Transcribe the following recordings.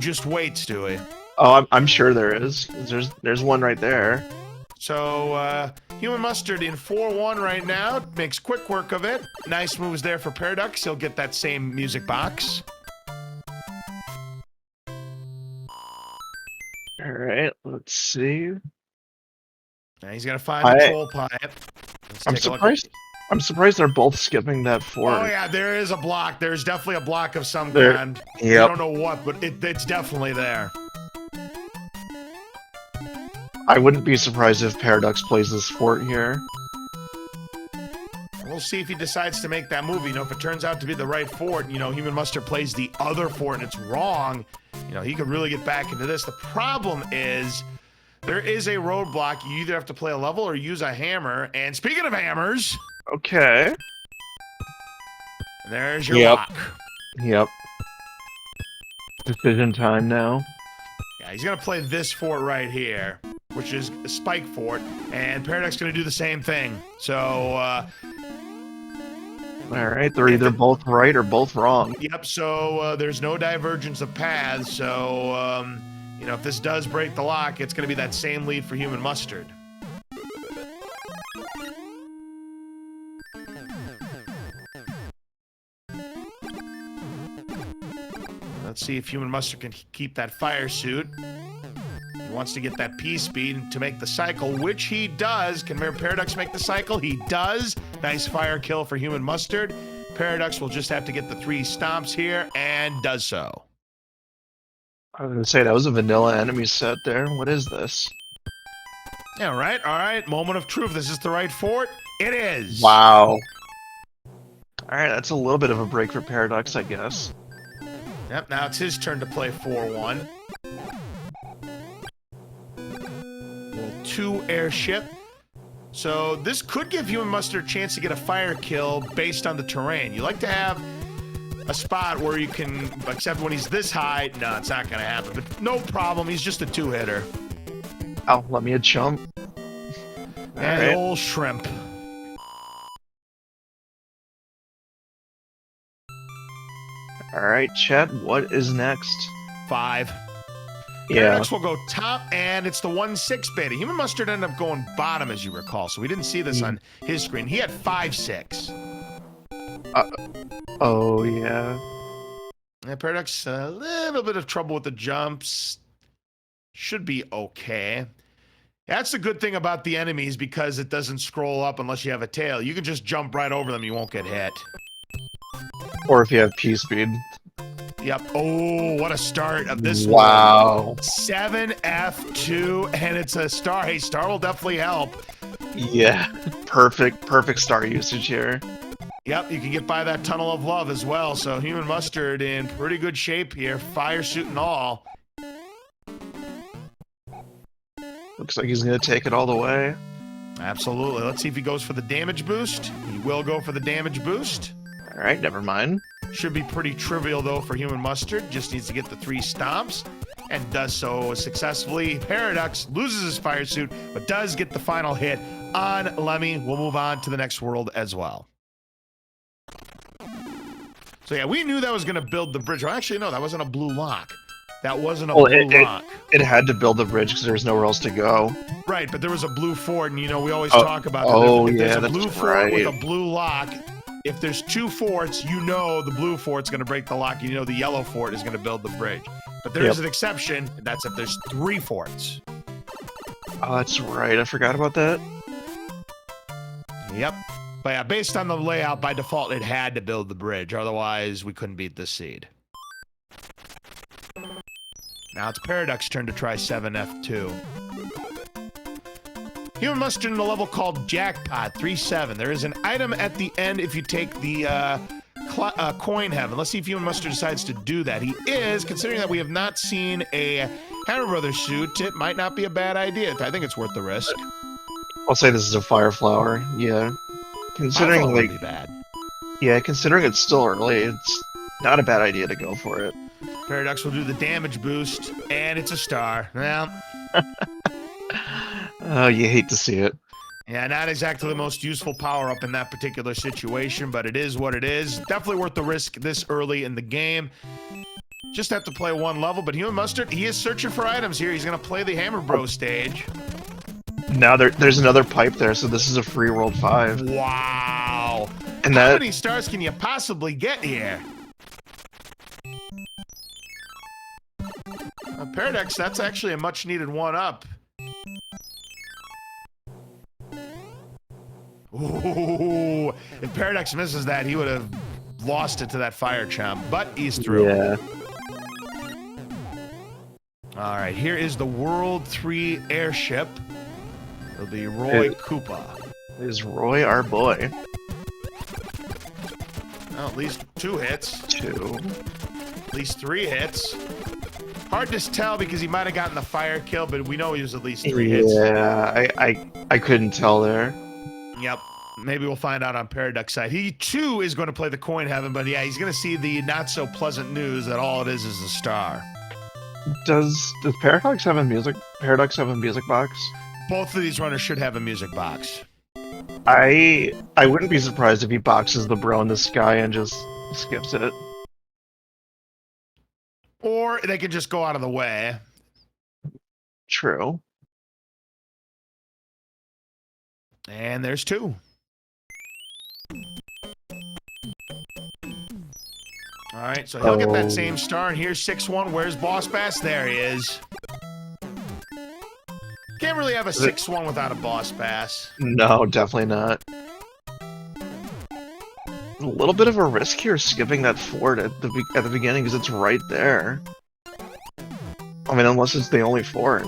Just wait, Stewie. Oh, I'm sure there is. There's one right there. So, HUmanMustard in 4-1 right now. Makes quick work of it. Nice moves there for Paraducks. He'll get that same music box. All right, let's see. Now he's gonna find the troll pipe. I'm surprised they're both skipping that fort. Oh yeah, there is a block. There's definitely a block of some kind. Yep. We don't know what, but it's definitely there. I wouldn't be surprised if Paraducks plays this fort here. We'll see if he decides to make that move. You know, if it turns out to be the right fort, you know, HUmanMustard plays the other fort and it's wrong, you know, he could really get back into this. The problem is there is a roadblock. You either have to play a level or use a hammer. And speaking of hammers... Okay. There's your lock. Yep. Decision time now. Yeah, he's going to play this fort right here, which is a spike fort. And Paraducks going to do the same thing. So, Alright, they're either both right or both wrong. Yep, so there's no divergence of paths. So, you know, if this does break the lock, it's going to be that same lead for HUmanMustard. Let's see if HUmanMustard can keep that fire suit. He wants to get that P-speed to make the cycle, which he does. Can Paraducks make the cycle? He does. Nice fire kill for HUmanMustard. Paraducks will just have to get the 3 stomps here, and does so. I was going to say, that was a vanilla enemy set there. What is this? Yeah, all right. Moment of truth. This is the right fort. It is. Wow. Alright, that's a little bit of a break for Paraducks, I guess. Yep, now it's his turn to play 4-1. World 2 airship. So this could give HUmanMustard a chance to get a fire kill based on the terrain. You like to have a spot where you can, except when he's this high, no, it's not going to happen. But no problem, he's just a 2-hitter. Oh, let me a chump. And the old shrimp. Alright, chat, what is next? 5. Yeah. Paraducks will go top, and it's the 1-6 beta. HUmanMustard ended up going bottom, as you recall, so we didn't see this on his screen. He had 5-6. Oh, yeah. Yeah, Paraducks, a little bit of trouble with the jumps. Should be okay. That's the good thing about the enemies, because it doesn't scroll up unless you have a tail. You can just jump right over them, you won't get hit. Or if you have P-speed. Yep. Oh, what a start of this one. Wow. 7F2, and it's a star. Hey, star will definitely help. Yeah. Perfect star usage here. Yep, you can get by that tunnel of love as well. So HUmanMustard in pretty good shape here, fire suit and all. Looks like he's going to take it all the way. Absolutely. Let's see if he goes for the damage boost. He will go for the damage boost. All right, never mind. Should be pretty trivial, though, for HUmanMustard. Just needs to get the 3 stomps, and does so successfully. Paraducks loses his fire suit, but does get the final hit on Lemmy. We'll move on to the next world as well. So, yeah, we knew that was going to build the bridge. Well, actually, no, that wasn't a blue lock. That wasn't a blue lock. It had to build the bridge because there was nowhere else to go. Right, but there was a blue fort, and, you know, we always talk about that. Oh, if yeah, there's a blue that's fort right. with a blue lock. If there's 2 forts, you know the blue fort's going to break the lock. You know the yellow fort is going to build the bridge. But there is an exception, and that's if there's 3 forts. Oh, that's right. I forgot about that. Yep. But yeah, based on the layout, by default, it had to build the bridge. Otherwise, we couldn't beat this seed. Now it's Paraducks' turn to try 7F2. HUmanMustard in a level called Jackpot 3-7. There is an item at the end if you take the coin heaven. Let's see if HUmanMustard decides to do that. He is, considering that we have not seen a Hammer Brothers suit, it might not be a bad idea. I think it's worth the risk. I'll say this is a fire flower. Yeah. Considering like, wouldn't be bad. Yeah, considering it's still early, it's not a bad idea to go for it. Paraducks will do the damage boost, and it's a star. Well, oh, you hate to see it. Yeah, not exactly the most useful power-up in that particular situation, but it is what it is. Definitely worth the risk this early in the game. Just have to play one level, but HUmanMustard, he is searching for items here. He's going to play the Hammer Bro stage. Now there's another pipe there, so this is a free World 5. Wow. And How that many stars can you possibly get here? Paraducks, that's actually a much-needed one-up. Ooh, if Paraducks misses that, he would have lost it to that fire chomp, but he's through. Yeah. All right, here is the World 3 airship. It'll be Roy Koopa. Is Roy our boy? Well, at least 2 hits. 2. At least 3 hits. Hard to tell because he might have gotten the fire kill, but we know he was at least 3 hits. Yeah, I couldn't tell there. Yep. Maybe we'll find out on Paraducks' side. He, too, is going to play the coin heaven, but yeah, he's going to see the not-so-pleasant news that all it is a star. Does Paradox have a music box? Both of these runners should have a music box. I wouldn't be surprised if he boxes the bro in the sky and just skips it. Or they could just go out of the way. True. And there's 2. All right, so he'll get that same star, and here's 6-1. Where's Boss Bass? There he is. Can't really have a 6-1 without a Boss Bass. No, definitely not. A little bit of a risk here skipping that fort at the beginning because it's right there. I mean, unless it's the only fort.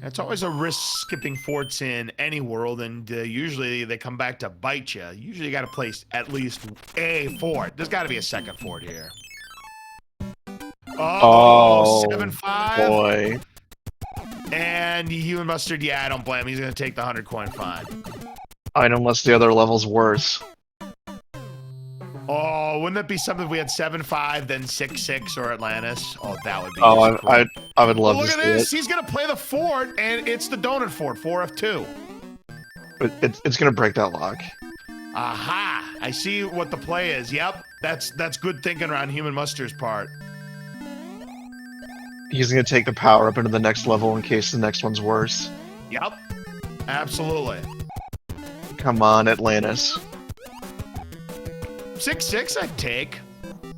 It's always a risk skipping forts in any world, and usually they come back to bite you. Usually you got to place at least a fort. There's got to be a second fort here. Oh, 7-5. Boy. And HUmanMustard, yeah, I don't blame him. He's going to take the 100 coin fine. I mean, unless the other level's worse. Oh, wouldn't that be something if we had 7-5, then 6-6 or Atlantis? Oh, that would be Oh, cool. I would love to Look see at this. it. He's going to play the fort, and it's the donut fort, 4F2. But it's gonna break that lock. Aha! I see what the play is. Yep, that's good thinking around HUmanMustard's part. He's gonna take the power up into the next level in case the next one's worse. Yep, absolutely. Come on, Atlantis. 6-6, I'd take.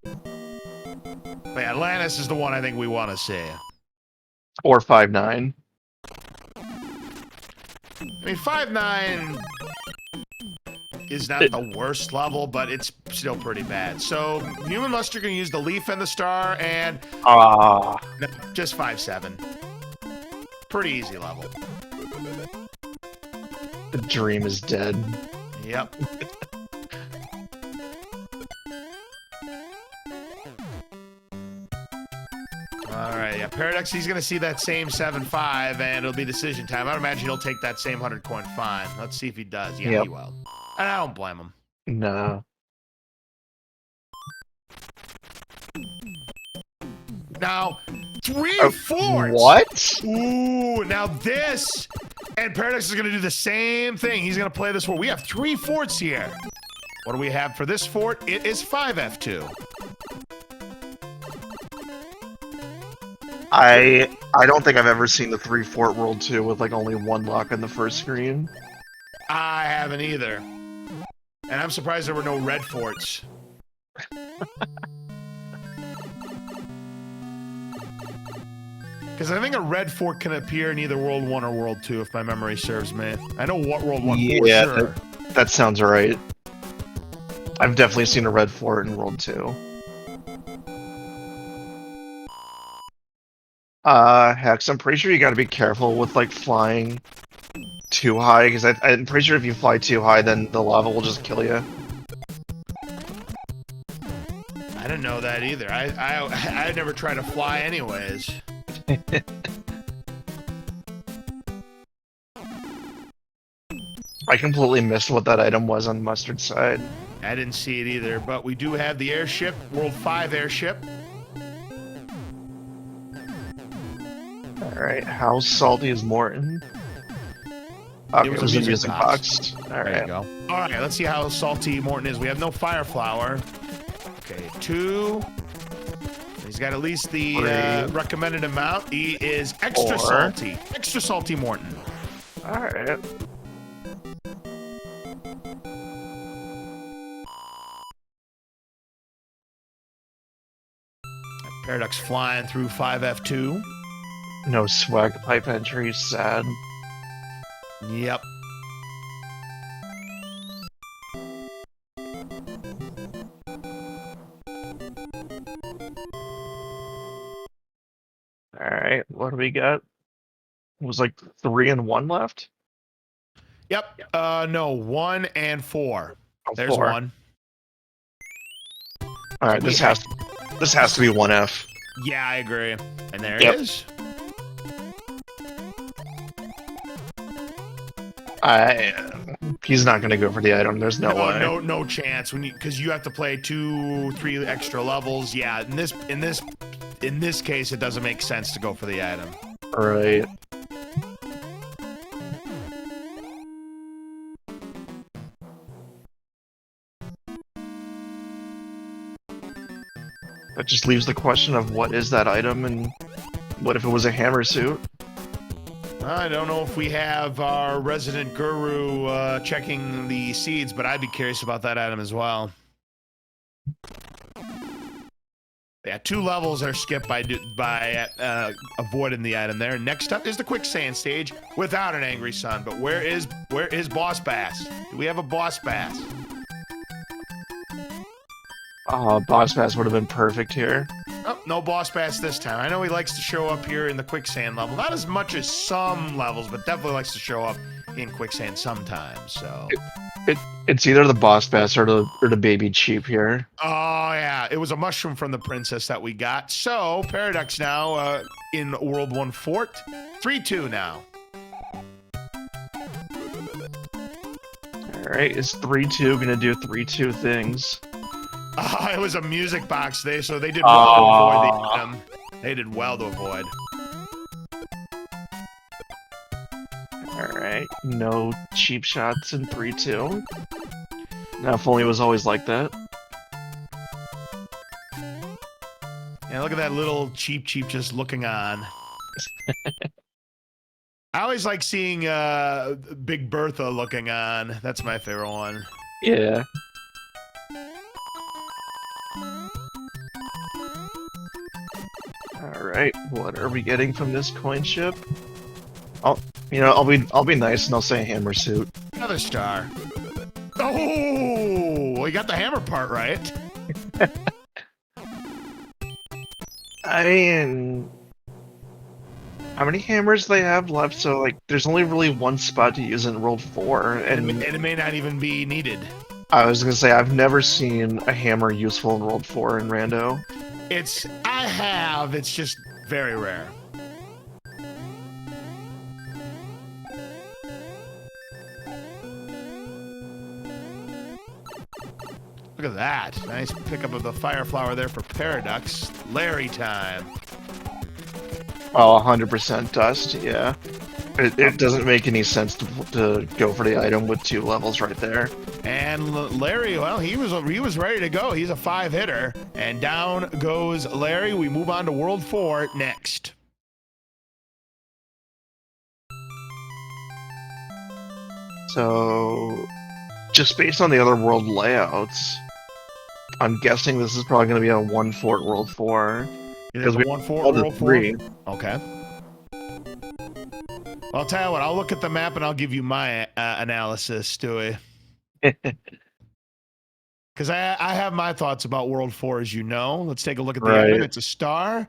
But yeah, Atlantis is the one I think we want to see. Or 5-9. I mean, 5-9 is not the worst level, but it's still pretty bad. So, HUmanMustard can use the leaf and the star, and no, just 5-7. Pretty easy level. The dream is dead. Yep. Alright, yeah, Paraducks, he's gonna see that same 7-5, and it'll be decision time. I'd imagine he'll take that same 100 coin fine. Let's see if he does. Yeah, Yep. he will. And I don't blame him. No. Now, 3 forts! What? Ooh, now this! And Paraducks is gonna do the same thing. He's gonna play this fort. We have 3 forts here. What do we have for this fort? It is 5F2. I don't think I've ever seen the 3 Fort World 2 with like only 1 lock on the first screen. I haven't either. And I'm surprised there were no red forts. Because I think a red fort can appear in either World 1 or World 2, if my memory serves me. I know what World 1 for sure. That sounds right. I've definitely seen a red fort in World 2. Hex, I'm pretty sure you gotta be careful with, like, flying too high, because I'm pretty sure if you fly too high, then the lava will just kill you. I didn't know that either. I never tried to fly anyways. I completely missed what that item was on Mustard's side. I didn't see it either, but we do have the airship, World 5 airship. Alright, how salty is Morton? Okay, it was a music box. There you go. Alright, let's see how salty Morton is. We have no fire flower. Okay, 2. He's got at least the 3. recommended amount. He is extra 4. salty. Extra salty Morton. All right. Paraducks flying through 5F2. No swag pipe entry. Sad. Yep. All right. What do we got? It was like 3 and 1 left. Yep. No, 1 and 4. Oh, There's 4. 1. All right. This has to be 1F. Yeah, I agree. And there Yep. it is. He's not gonna go for the item. There's no way. No chance. Because you have to play 2, 3 extra levels. Yeah, in this case, it doesn't make sense to go for the item. Right. That just leaves the question of what is that item and what if it was a hammer suit? I don't know if we have our resident guru checking the seeds, but I'd be curious about that item as well. Yeah, 2 levels are skipped by avoiding the item there. Next up is the quicksand stage without an angry sun. But where is Boss Bass? Do we have a Boss Bass? Boss Bass would have been perfect here. Oh, no Boss Bass this time. I know he likes to show up here in the quicksand level. Not as much as some levels, but definitely likes to show up in quicksand sometimes. So It's either the Boss Bass or the baby cheap here. Oh, yeah. It was a mushroom from the princess that we got. So, Paraducks now in World 1 Fort. 3-2 now. Alright, is 3-2 gonna do 3-2 things? It was a music box there, so they did well to avoid the item. They did well to avoid. Alright, no cheap shots in 3-2. Now, if only it was always like that. Yeah, look at that little cheap just looking on. I always like seeing Big Bertha looking on. That's my favorite one. Yeah. Alright, what are we getting from this coin ship? I'll be nice and I'll say hammer suit. Another star. Oh, we got the hammer part right. I mean, how many hammers do they have left? So like, there's only really one spot to use in World 4, and it may not even be needed. I was gonna say I've never seen a hammer useful in World 4 in Rando. I have. It's just very rare. Look at that. Nice pickup of the fire flower there for Paraducks. Larry time. Oh, 100% dust, yeah. It doesn't make any sense to go for the item with 2 levels right there. And Larry, well, he was ready to go. He's a 5-hitter. And down goes Larry. We move on to World 4 next. So, just based on the other world layouts, I'm guessing this is probably going to be a 1 Fort World 4. Because we 1 Fort World 4. Okay. I'll tell you what, I'll look at the map and I'll give you my analysis, Stewie. Because I have my thoughts about World 4, as you know. Let's take a look at the item. It's a star.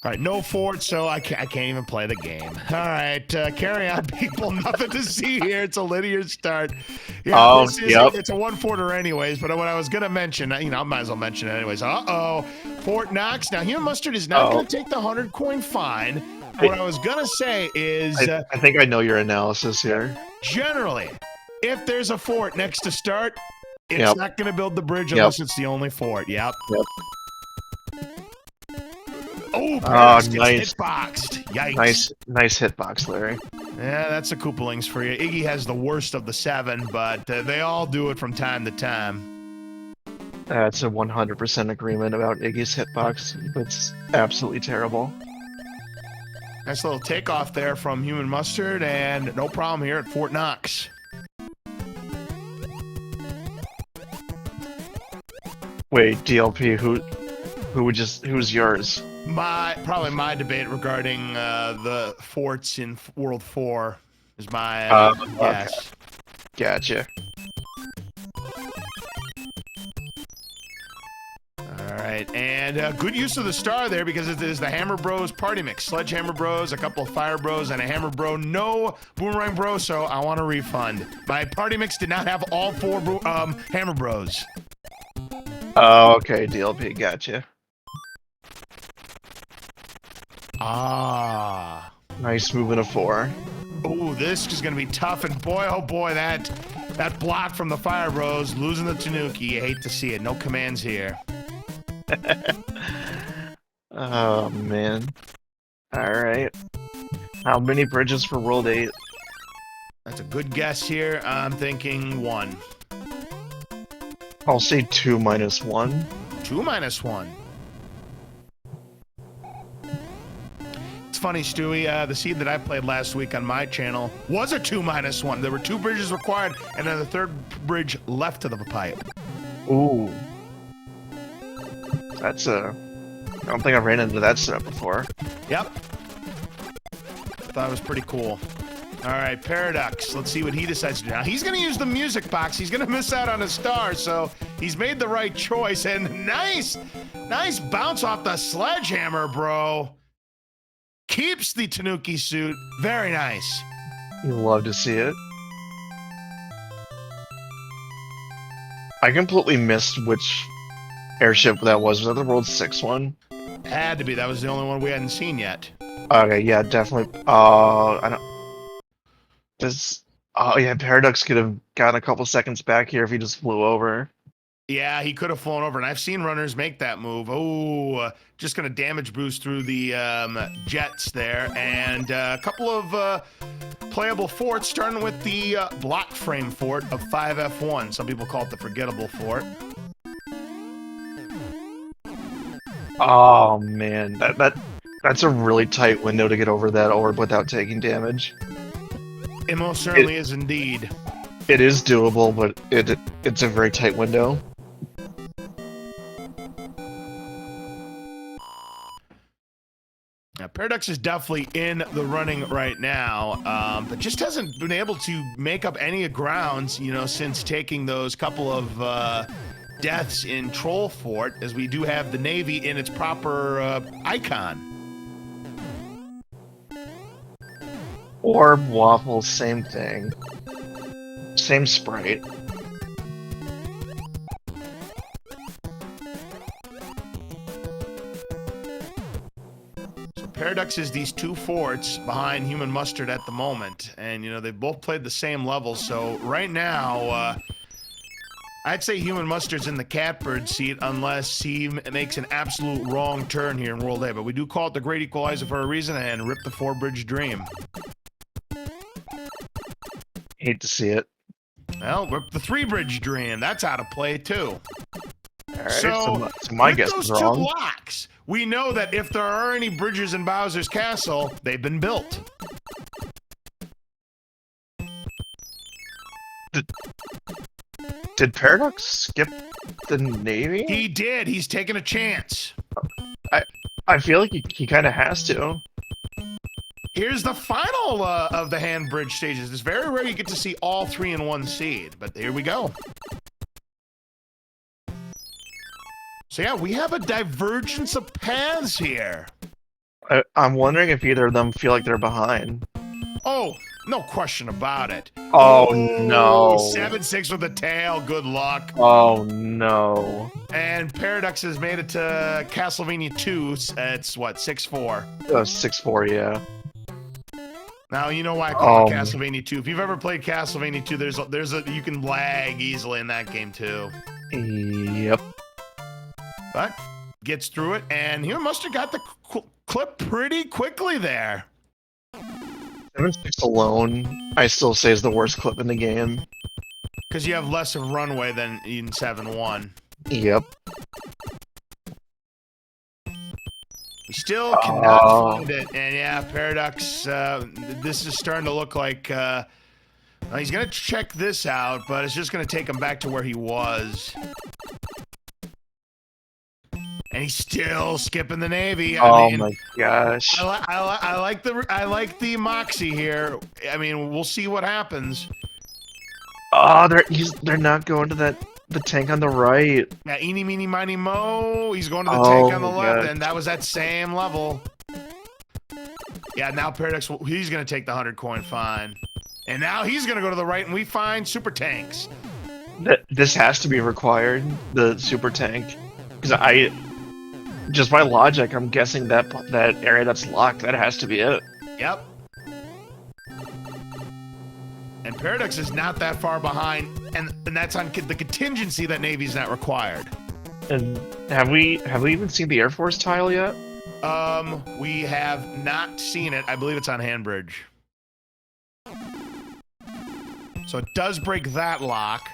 All right, no fort, so I can't even play the game. All right, carry on, people. Nothing to see here. It's a linear start. Yeah, it's a 1 forter anyways, but what I was going to mention, I might as well mention it anyways. Fort Knox. Now, HUmanMustard is not going to take the 100 coin fine. What I was going to say is... I think I know your analysis here. Generally, if there's a fort next to start, it's not going to build the bridge unless it's the only fort. Yep. Oh, nice hitboxed. Yikes. Nice hitbox, Larry. Yeah, that's the Koopalings for you. Iggy has the worst of the 7, but they all do it from time to time. That's a 100% agreement about Iggy's hitbox. It's absolutely terrible. Nice little takeoff there from HUmanMustard, and no problem here at Fort Knox. Wait, DLP, who's yours? Probably my debate regarding the forts in World 4 is my guess. Okay. Gotcha. Alright, and good use of the star there because it is the Hammer Bros party mix. Sledgehammer Bros, a couple of Fire Bros, and a Hammer Bro. No Boomerang Bro, so I want a refund. My party mix did not have all 4 Hammer Bros. Oh, okay, DLP, gotcha. Ah. Nice moving a 4. Oh, this is going to be tough, and boy, oh boy, that block from the Fire Bros, losing the Tanuki. You hate to see it. No commands here. Oh, man. Alright. How many bridges for World 8? That's a good guess here. I'm thinking 1. I'll say 2 minus 1. 2 minus 1. It's funny, Stewie, the seed that I played last week on my channel was a 2 minus 1. There were 2 bridges required, and then the 3rd bridge left to the pipe. Ooh. That's a... I don't think I've ran into that setup before. Yep. Thought it was pretty cool. All right, Paraducks. Let's see what he decides to do. Now, he's going to use the music box. He's going to miss out on a star, so he's made the right choice. And nice bounce off the sledgehammer, bro. Keeps the Tanuki suit. Very nice. You love to see it. I completely missed which airship that was. Was that the World 6 one? Had to be. That was the only one we hadn't seen yet. Okay, yeah, definitely. I don't... Oh, yeah, Paraducks could have gotten a couple seconds back here if he just flew over. Yeah, he could have flown over, and I've seen runners make that move. Oh, just going to damage boost through the jets there. And a couple of playable forts, starting with the block frame fort of 5F1. Some people call it the forgettable fort. Oh, man. That's a really tight window to get over that orb without taking damage. It most certainly is indeed. It is doable, but it's a very tight window. Now, Paraducks is definitely in the running right now, but just hasn't been able to make up any grounds, you know, since taking those couple of deaths in Troll Fort, as we do have the Navy in its proper icon. Orb, waffle, same thing. Same sprite. So Paraducks is these 2 forts behind HUmanMustard at the moment, and you know they've both played the same level. So right now, I'd say HUmanMustard's in the catbird seat unless he makes an absolute wrong turn here in World A. But we do call it the Great Equalizer for a reason, and rip the 4-bridge dream. Hate to see it. Well, rip the 3-bridge dream. That's out of play too. Alright, So my with guess those is 2 wrong. blocks, we know that if there are any bridges in Bowser's Castle, they've been built. Did Paradox skip the Navy? He did. He's taking a chance. I feel like he kind of has to. Here's the final of the hand bridge stages. It's very rare you get to see all 3 in one seed, but here we go. So yeah, we have a divergence of paths here. I'm wondering if either of them feel like they're behind. Oh, no question about it. Oh, no. 7-6 with a tail. Good luck. Oh, no. And Paraducks has made it to Castlevania 2. It's what, 6-4? 6-4, yeah. Now you know why I call it Castlevania 2. If you've ever played Castlevania 2, there's a you can lag easily in that game too. Yep. But gets through it, and HUmanMustard got the clip pretty quickly there. 7-6 alone, I still say is the worst clip in the game. Because you have less of runway than in 7-1. Yep. We still cannot Oh. find it. And yeah, Paraducks, this is starting to look like he's going to check this out, but it's just going to take him back to where he was. And he's still skipping the Navy. Oh I mean, my gosh. I like the moxie here. I mean, we'll see what happens. Oh, they're not going to the tank on the right. Yeah, eeny, meeny, miny, mo. He's going to the Oh tank on the my left, gosh. and that was that same level. Yeah, now Paradox, he's going to take the 100 coin fine. And now he's going to go to the right, and we find super tanks. This has to be required, the super tank, because just by logic, I'm guessing that area that's locked, that has to be it. Yep. And Paradox is not that far behind, and that's on the contingency that Navy's not required. And have we even seen the Air Force tile yet? We have not seen it. I believe it's on Handbridge. So it does break that lock.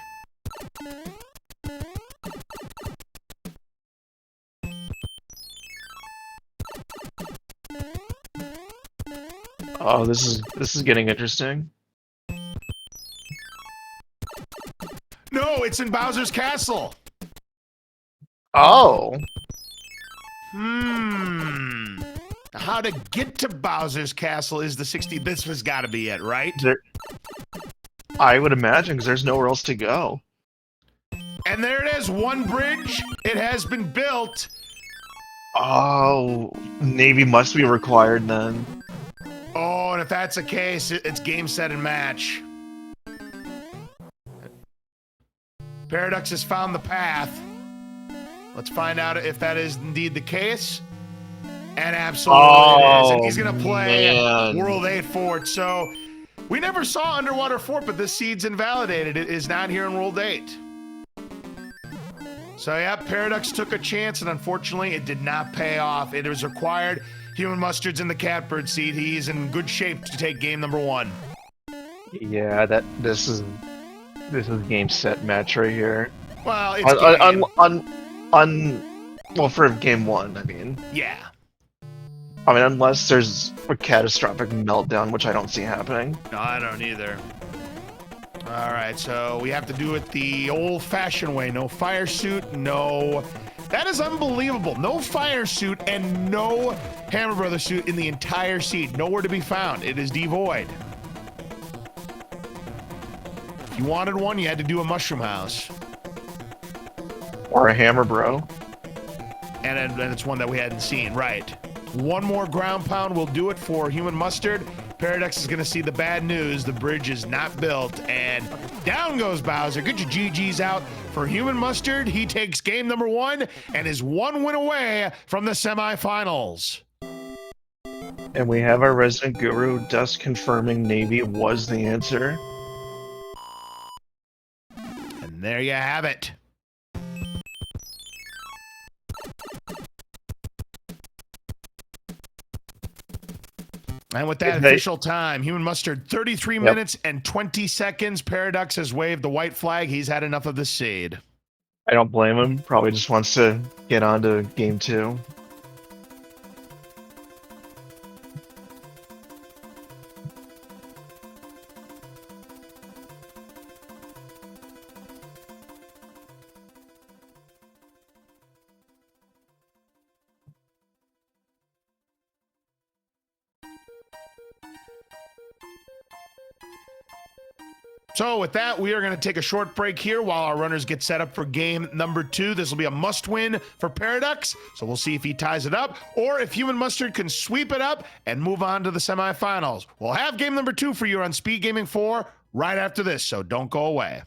Oh, this is getting interesting. No, it's in Bowser's Castle. Oh. How to get to Bowser's Castle is the 60. This has got to be it, right? I would imagine, because there's nowhere else to go. And there it is, one bridge. It has been built. Oh, Navy must be required then. Oh, and if that's the case, it's game, set, and match. Paraducks has found the path. Let's find out if that is indeed the case. And absolutely it is. And he's going to play World 8 Fort. So we never saw Underwater Fort, but this seed's invalidated. It is not here in World 8. So yeah, Paraducks took a chance, and unfortunately it did not pay off. It was required. HUmanMustard's in the catbird seat. He's in good shape to take game number 1. Yeah, this is game, set, match right here. Well, it's well, for game 1, I mean. Yeah. I mean, unless there's a catastrophic meltdown, which I don't see happening. No, I don't either. All right, so we have to do it the old-fashioned way. No fire suit, no... That is unbelievable. No fire suit and no Hammer Brothers suit in the entire seed. Nowhere to be found. It is devoid. If you wanted one, you had to do a Mushroom House. Or a Hammer Bro. And it's one that we hadn't seen, right. One more ground pound will do it for HUmanMustard. Paraducks is going to see the bad news. The bridge is not built, and down goes Bowser. Get your GGs out for HUmanMustard. He takes game number 1 and is 1 win away from the semifinals. And we have our resident guru, Dust, confirming Navy was the answer. And there you have it. And with that official time, HUmanMustard 33 minutes and 20 seconds. Paraducks has waved the white flag. He's had enough of the seed. I don't blame him. Probably just wants to get on to game 2. So with that, we are going to take a short break here while our runners get set up for game number 2. This will be a must-win for Paraducks, so we'll see if he ties it up or if HUmanMustard can sweep it up and move on to the semifinals. We'll have game number 2 for you on SpeedGaming 4 right after this, so don't go away.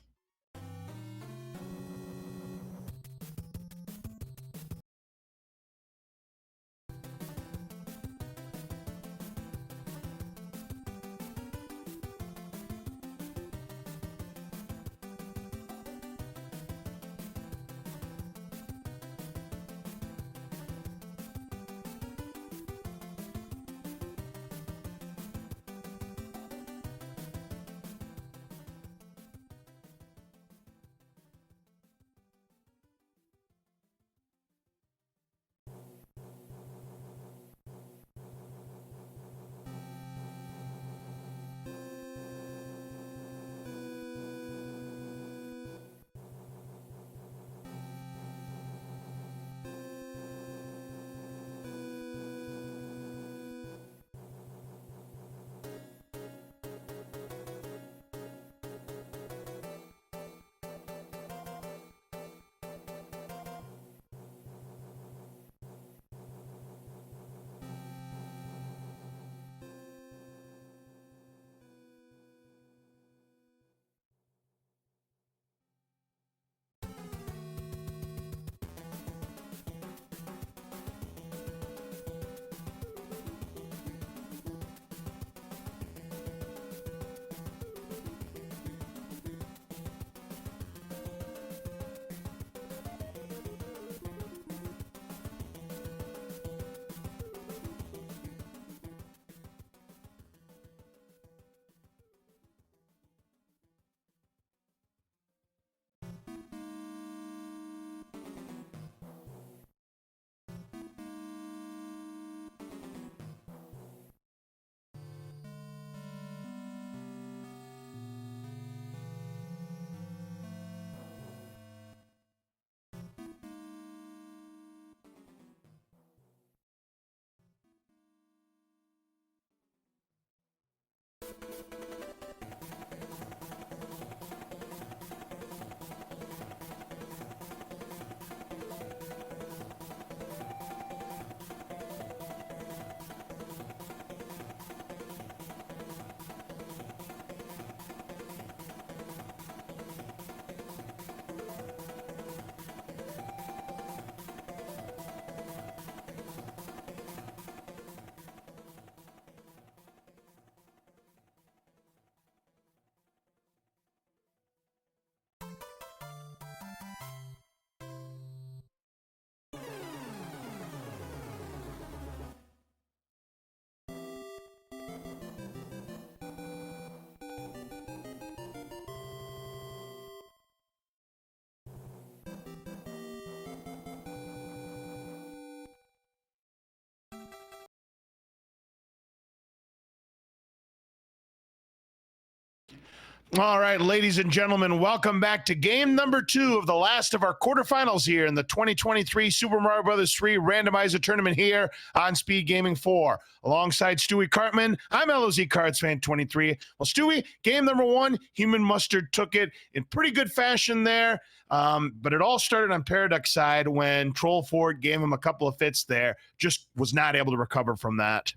All right, ladies and gentlemen, welcome back to game number 2 of the last of our quarterfinals here in the 2023 Super Mario Bros. 3 Randomizer Tournament here on SpeedGaming 4. Alongside Stewie Cartman, I'm LOZ Cards Fan 23. Well, Stewie, game number 1, HUmanMustard took it in pretty good fashion there, but it all started on Paraducks' side when Troll Ford gave him a couple of fits there, just was not able to recover from that.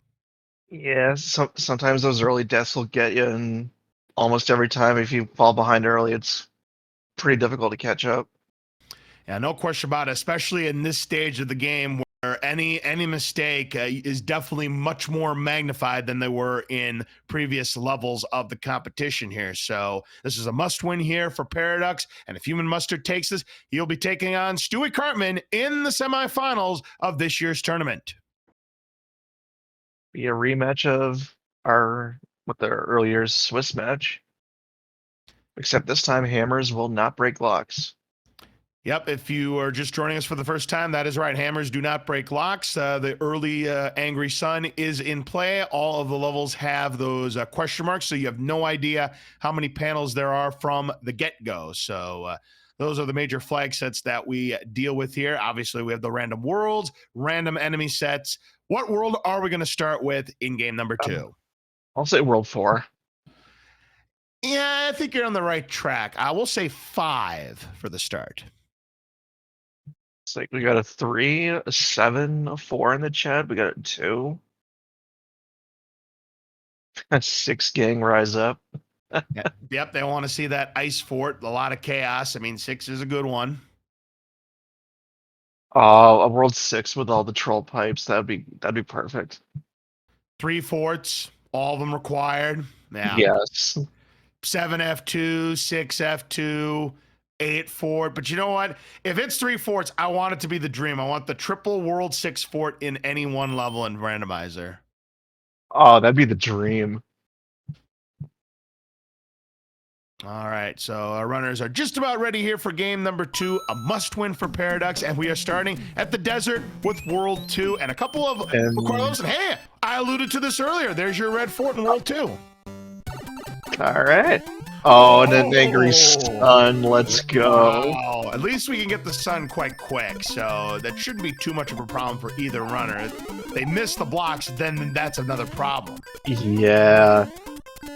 Yeah, sometimes those early deaths will get you, and almost every time if you fall behind early, it's pretty difficult to catch up. Yeah, no question about it, especially in this stage of the game where any mistake is definitely much more magnified than they were in previous levels of the competition here. So this is a must-win here for Paraducks, and if HUmanMustard takes this, he'll be taking on Stewie Cartman in the semifinals of this year's tournament. Be a rematch of the earlier Swiss match, except this time hammers will not break locks. Yep, if you are just joining us for the first time, that is right. Hammers do not break locks. The early Angry Sun is in play. All of the levels have those question marks, so you have no idea how many panels there are from the get-go. So those are the major flag sets that we deal with here. Obviously, we have the random worlds, random enemy sets. What world are we going to start with in game number 2? I'll say World 4. Yeah, I think you're on the right track. I will say 5 for the start. It's like we got a 3, a 7, a 4 in the chat. We got a 2. A 6 gang rise up. Yep, they want to see that ice fort. A lot of chaos. I mean, 6 is a good one. Oh, a World 6 with all the troll pipes. That'd be perfect. 3 forts, all of them required. Yeah. Yes. 7 F2, 6 F2, 8 fort. But you know what? If it's 3 forts, I want it to be the dream. I want the triple World 6 fort in any one level in Randomizer. Oh, that'd be the dream. All right, so our runners are just about ready here for game number 2, a must-win for Paraducks, and we are starting at the desert with World 2, and a couple of requirements. And hey, I alluded to this earlier. There's your red fort in World 2. All right. Oh, and an Angry Sun. Let's go. Wow. At least we can get the sun quite quick, so that shouldn't be too much of a problem for either runner. If they miss the blocks, then that's another problem. Yeah.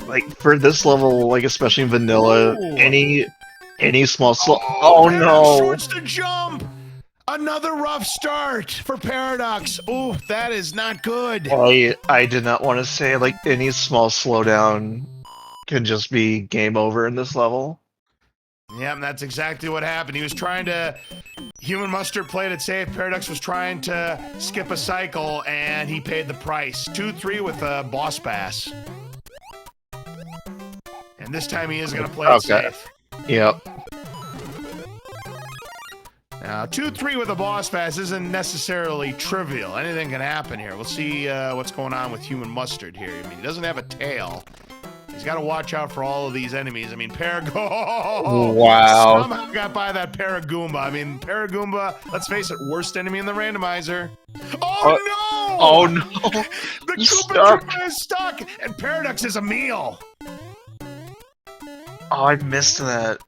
Like for this level, like especially in vanilla, any small oh no! Shorts to jump. Another rough start for Paraducks. Oh, that is not good. I did not want to say like any small slowdown can just be game over in this level. Yeah, and that's exactly what happened. He was trying to. HUmanMustard played it safe. Paraducks was trying to skip a cycle, and he paid the price. 2-3 with a boss pass. And this time he is going to play it safe. Yep. Now, 2-3 with a boss pass isn't necessarily trivial. Anything can happen here. We'll see what's going on with HUmanMustard here. I mean, he doesn't have a tail. He's got to watch out for all of these enemies. I mean, wow. Somehow got by that Paragoomba. I mean, Paragoomba, let's face it, worst enemy in the randomizer. Oh, no! Oh, no! The Koopa Troopa is stuck, and Paraducks is a meal. Oh, I missed that.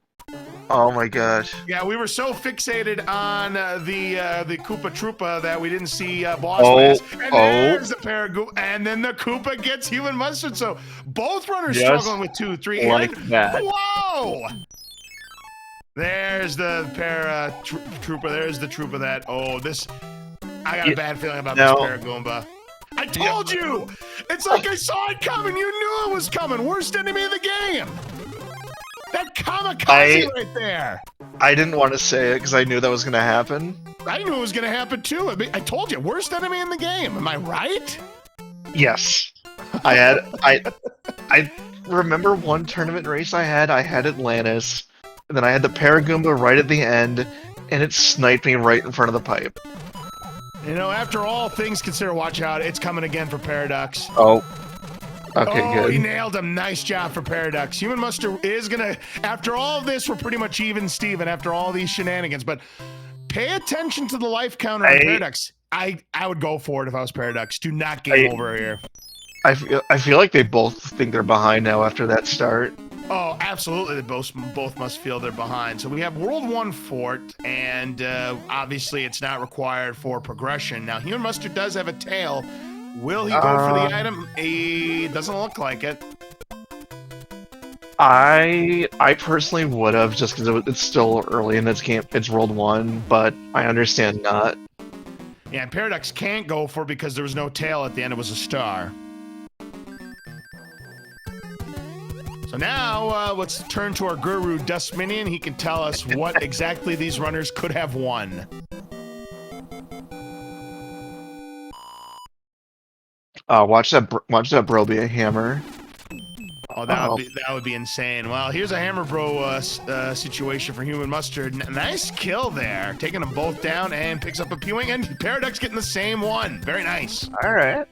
Oh my gosh. Yeah, we were so fixated on the Koopa Troopa that we didn't see boss pass. And there's the Paragoomba, and then the Koopa gets HUmanMustard. So both runners struggling with 2-3. Like that. Whoa! There's the Troopa. There's the Troopa that. Oh, this. I got a bad feeling about this Paragoomba. I told you! It's like I saw it coming. You knew it was coming. Worst enemy of the game. That kamikaze right there. I didn't want to say it because I knew that was going to happen. I knew it was going to happen too. I told you, worst enemy in the game. Am I right? Yes. I remember one tournament race I had Atlantis, and then I had the Paragoomba right at the end, and it sniped me right in front of the pipe. You know, after all things considered, watch out. It's coming again for Paraducks. Oh. Okay, good. He nailed him. Nice job for Paraducks. HUmanMustard is going to, after all of this, we're pretty much even, Steven, after all these shenanigans. But pay attention to the life counter on Paraducks. I would go for it if I was Paraducks. Do not game over here. I feel like they both think they're behind now after that start. Oh, absolutely. They both must feel they're behind. So we have World 1 Fort, and obviously it's not required for progression. Now, HUmanMustard does have a tail. Will he go for the item? He doesn't look like it. I personally would have, just because it's still early in this game. It's World 1, but I understand not. Yeah, and Paraducks can't go for it because there was no tail at the end. It was a star. So now, let's turn to our guru, Dust Minion. He can tell us what exactly these runners could have won. Watch that bro be a hammer. Oh, that would be insane. Well, here's a hammer bro situation for HUmanMustard. Nice kill there, taking them both down and picks up a P-wing, and Paraducks getting the same one. Very nice. All right,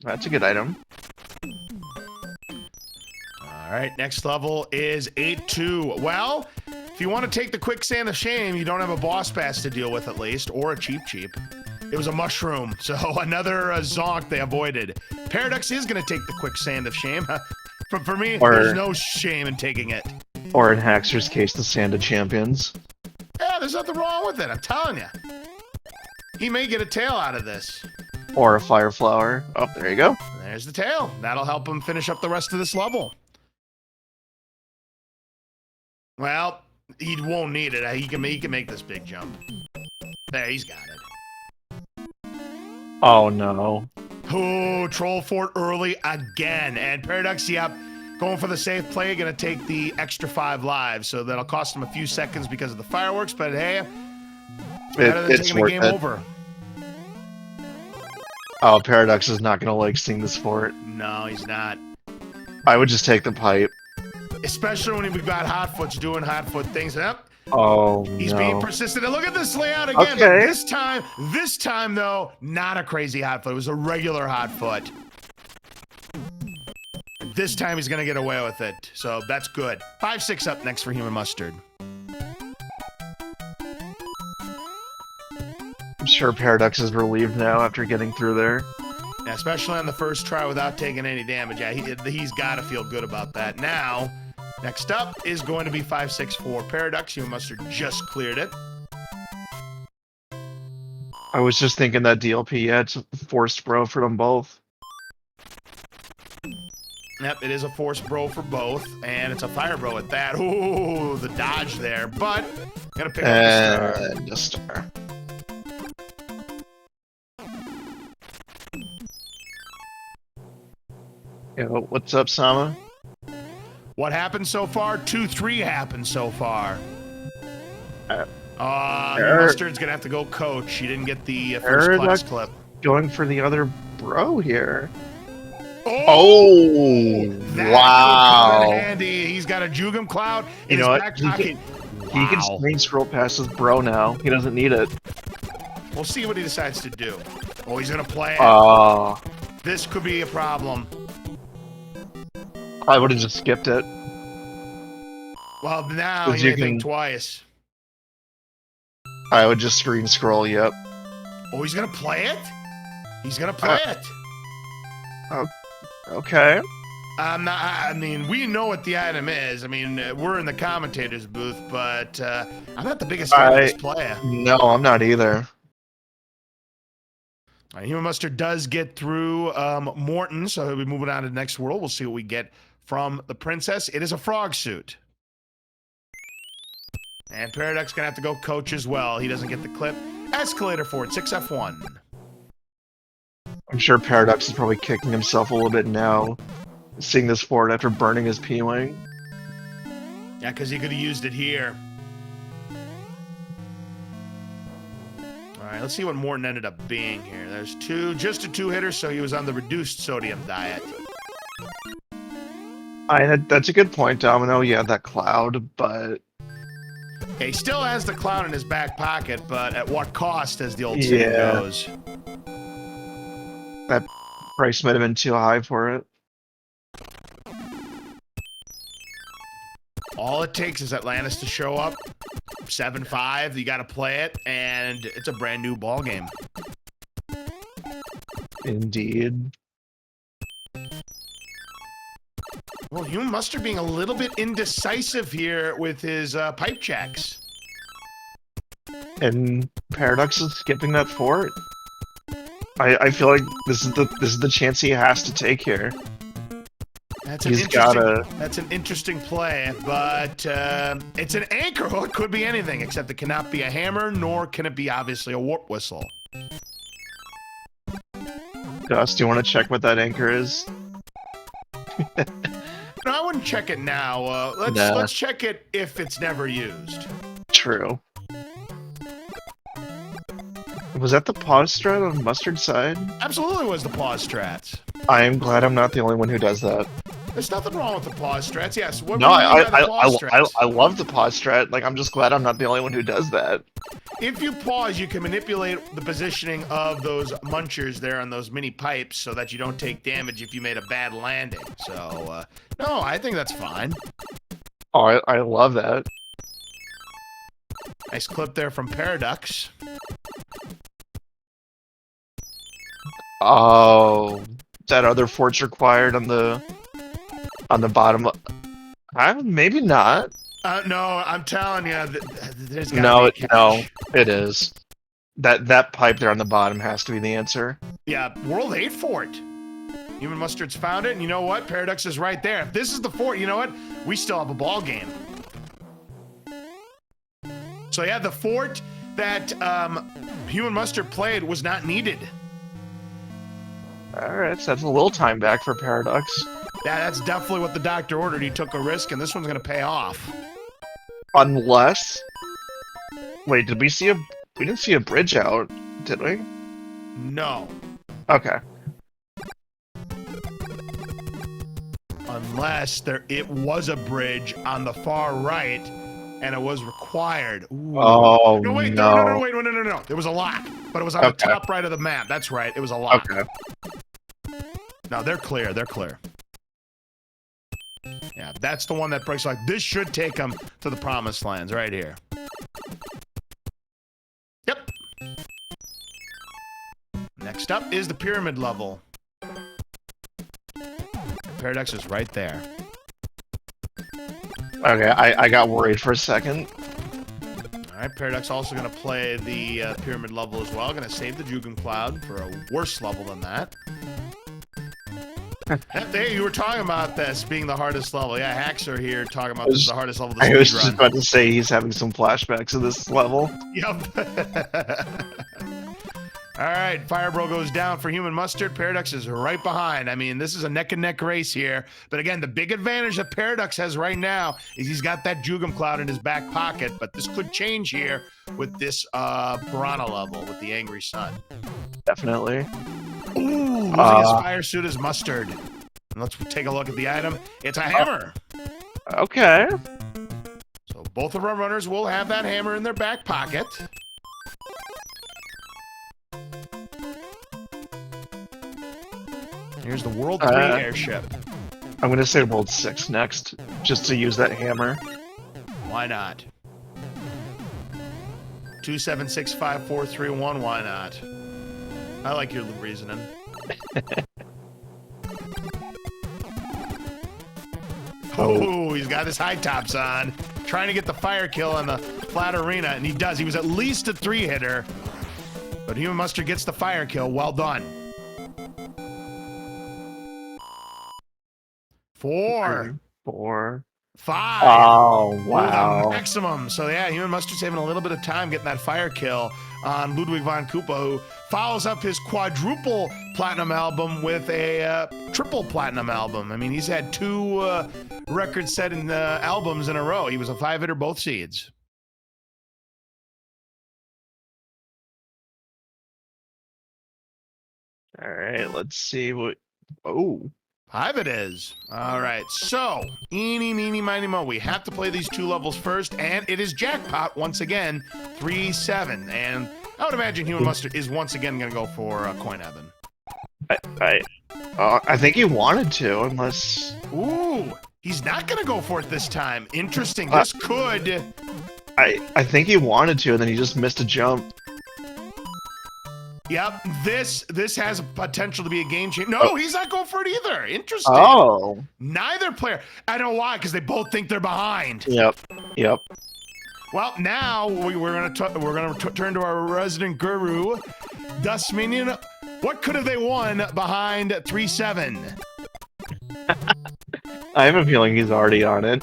that's a good item. All right, next level is 8-2. Well, if you want to take the quicksand of shame, you don't have a boss pass to deal with at least, or a cheap. It was a mushroom, so another zonk they avoided. Paraducks is going to take the quicksand of shame. For me, there's no shame in taking it. Or in Haxor's case, the Sand of Champions. Yeah, there's nothing wrong with it, I'm telling you. He may get a tail out of this. Or a Fire Flower. Oh, there you go. There's the tail. That'll help him finish up the rest of this level. Well, he won't need it. He can make this big jump. There, he's got it. Oh, no. Oh, Troll Fort early again. And Paraducks, yep, going for the safe play, gonna take the extra 5 lives. So that'll cost him a few seconds because of the fireworks, but hey, better than taking the game over. Oh, Paraducks is not gonna like seeing this fort. No, he's not. I would just take the pipe. Especially when we've got Hotfoot's doing Hotfoot things. Yep. Oh, He's no. being persistent. And look at this layout again. Okay. This time though, not a crazy Hotfoot. It was a regular Hotfoot. This time he's gonna get away with it. So that's good. 5-6 up next for HUmanMustard. I'm sure Paraducks is relieved now after getting through there. Yeah, especially on the first try without taking any damage. Yeah, he's got to feel good about that. Now, next up is going to be 5-6 for Paraducks. HUmanMustard just cleared it. I was just thinking that DLP, yeah, it's a forced bro for them both. Yep, it is a force bro for both, and it's a fire bro at that. Ooh, the dodge there, but gotta pick up the star. And a star. Yeah, what's up, Sama? What happened so far? 2-3 happened so far. HUmanMustard's gonna have to go coach. He didn't get the first class clip. Going for the other bro here. Oh, that wow! could come in handy. He's got a Jugum Cloud in his back pocket. He can screen scroll past his bro now. He doesn't need it. We'll see what he decides to do. Oh, he's gonna play it. This could be a problem. I would have just skipped it. Well, now he may think twice. I would just screen scroll, yep. Oh, he's gonna play it? He's gonna play it. Okay. I mean, we know what the item is. I mean, we're in the commentator's booth, but I'm not the biggest fan of this player. No, I'm not either. HUmanMustard does get through Morton, so he'll be moving on to the next world. We'll see what we get from the princess. It is a frog suit. And Paraducks gonna have to go coach as well. He doesn't get the clip. Escalator Fort, 6F1. I'm sure Paraducks is probably kicking himself a little bit now, seeing this fort after burning his P-Wing. Yeah, because he could have used it here. All right, let's see what Morton ended up being here. There's just a 2-hitter, so he was on the reduced sodium diet. That's a good point, Domino. Yeah, that cloud, but... Yeah, he still has the cloud in his back pocket, but at what cost, as the old saying goes. That price might have been too high for it. All it takes is Atlantis to show up. 7-5, you got to play it, and it's a brand new ball game. Indeed. Well, HUmanMustard being a little bit indecisive here with his pipe checks. And Paraducks is skipping that fort. I feel like this is the chance he has to take here. That's an interesting play, but it's an anchor hook. Could be anything, except it cannot be a hammer, nor can it be obviously a warp whistle. Gus, do you want to check what that anchor is? No, I wouldn't check it now. Let's check it if it's never used. True. Was that the pause strat on Mustard's side? Absolutely was the pause strats. I am glad I'm not the only one who does that. There's nothing wrong with the pause strats. Yes. What No, do you mean by the pause strats? I love the pause strat. Like, I'm just glad I'm not the only one who does that. If you pause, you can manipulate the positioning of those munchers there on those mini pipes so that you don't take damage if you made a bad landing. So, no, I think that's fine. Oh, I love that. Nice clip there from Paraducks. Oh, that other fort's required on the bottom. Maybe not. No, I'm telling you, there's gotta be no, it is. That pipe there on the bottom has to be the answer. Yeah, World 8 fort. HUmanMustard's found it, and you know what? Paraducks is right there. If this is the fort, you know what? We still have a ball game. So yeah, the fort that HUmanMustard played was not needed. Alright, so that's a little time back for Paraducks. Yeah, that's definitely what the doctor ordered. He took a risk, and this one's gonna pay off. Unless... Wait, did we see a... We didn't see a bridge out, did we? No. Okay. Unless it was a bridge on the far right, and it was required. Ooh. Oh, no. Wait, no. There was a lock, but it was on the top right of the map. That's right, it was a lock. Okay. No, they're clear. Yeah, that's the one that breaks like this should take them to the promised lands right here. Yep. Next up is the pyramid level. Paraducks is right there. Okay, I got worried for a second. Alright, Paraducks also going to play the pyramid level as well. Going to save the Jugum Cloud for a worse level than that. Hey, you were talking about this being the hardest level. Yeah, Haxer here talking about this is the hardest level of the speedrun. I was just about to say he's having some flashbacks of this level. Yep. Alright, Firebro goes down for HUmanMustard. Paraducks is right behind. I mean, this is a neck-and-neck race here. But again, the big advantage that Paraducks has right now is he's got that Jugum Cloud in his back pocket. But this could change here with this Piranha level with the Angry Sun. Definitely. Ooh, losing his fire suit is Mustard. And let's take a look at the item. It's a hammer. Okay. So both of our runners will have that hammer in their back pocket. Here's the World 3 airship. I'm going to say World 6 next, just to use that hammer. Why not? 2765431, why not? I like your reasoning. Oh, he's got his high tops on. Trying to get the fire kill on the flat arena, and he does. He was at least a 3-hitter. But HUmanMustard gets the fire kill. Well done. 4. 5. Oh, wow. Maximum. So, yeah, HUmanMustard's having a little bit of time getting that fire kill on Ludwig von Koopa, who follows up his quadruple platinum album with a triple platinum album. I mean, he's had 2 record-setting albums in a row. He was a 5-hitter both seeds. All right, let's see what... Oh. 5 it is. All right, so, eeny, meeny, miny, mo. We have to play these 2 levels first, and it is jackpot once again, 3-7. And I would imagine HUmanMustard is once again going to go for Coin Evan. I think he wanted to, unless... Ooh, he's not going to go for it this time. Interesting. This could... I think he wanted to, and then he just missed a jump. Yep, this has a potential to be a game changer. No, he's not going for it either. Interesting. Oh. Neither player. I know why, because they both think they're behind. Yep. Yep. Well, now we're gonna turn to our resident guru, Dust Minion. What could have they won behind 3-7? I have a feeling he's already on it.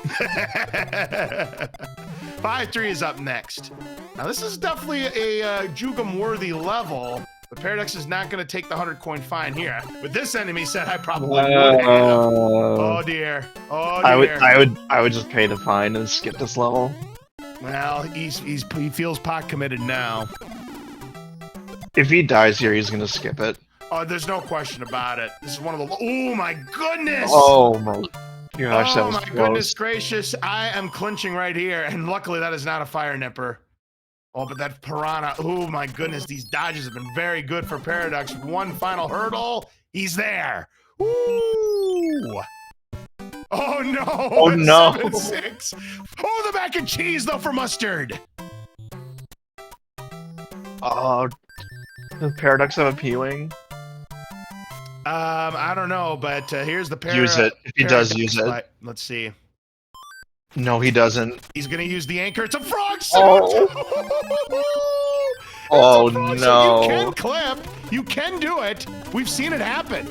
5-3 is up next. Now this is definitely a Jugum-worthy level, but Paraducks is not going to take the 100-coin fine here. With this enemy set, I probably would have. Oh dear. Oh dear. I would just pay the fine and skip this level. Well, he feels pot committed now. If he dies here, he's gonna skip it. Oh, there's no question about it. This is one of the. Oh my goodness! Oh my gosh, that was my close. Goodness gracious! I am clinching right here, and luckily that is not a fire nipper. Oh, but that piranha. Oh my goodness, these dodges have been very good for Paraducks. One final hurdle, he's there. Ooh! Oh no! Oh no! 7-6. Oh, the mac and cheese though for Mustard. Oh, does Paraducks have a P-wing? I don't know, but here's the Use it. If he does, use it. Let's see. No, he doesn't. He's gonna use the anchor. It's a frog suit. Oh, frog no! suit. You can clip. You can do it. We've seen it happen.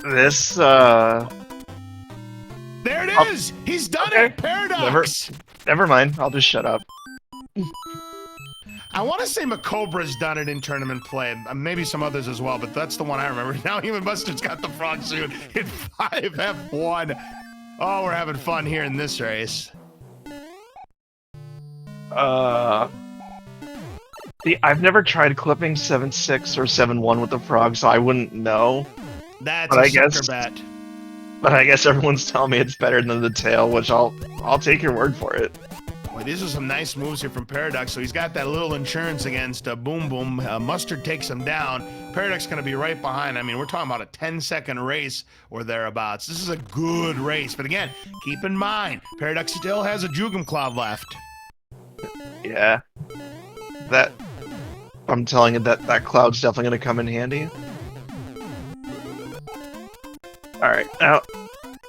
This There it is. He's done it. Paradox. Never mind. I'll just shut up. I want to say Macobra's done it in tournament play. Maybe some others as well, but that's the one I remember. Now HUmanMustard's got the frog suit in 5F1. Oh, we're having fun here in this race. I've never tried clipping 7-6 or 7-1 with the frog, so I wouldn't know. That's a sucker bet. But I guess everyone's telling me it's better than the tail, which I'll take your word for it. Boy, these are some nice moves here from Paraducks. So he's got that little insurance against Boom Boom. Mustard takes him down. Paraducks going to be right behind. I mean, we're talking about a 10-second race or thereabouts. This is a good race. But again, keep in mind, Paraducks still has a Jugum Cloud left. Yeah. I'm telling you that cloud's definitely going to come in handy. Alright, now,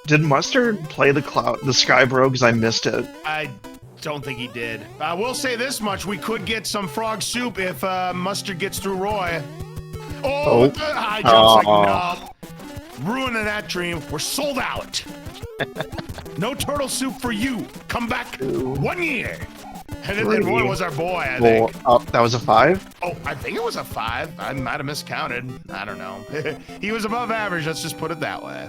did Mustard play the Sky Bro because I missed it? I don't think he did. I will say this much, we could get some frog soup if Mustard gets through Roy. Oh, the high jump's like, no. Ruining that dream. We're sold out. No turtle soup for you. Come back 1 year. And then Roy was our boy, I think. Oh, that was a 5? Oh, I think it was a 5. I might have miscounted. I don't know. He was above average, let's just put it that way.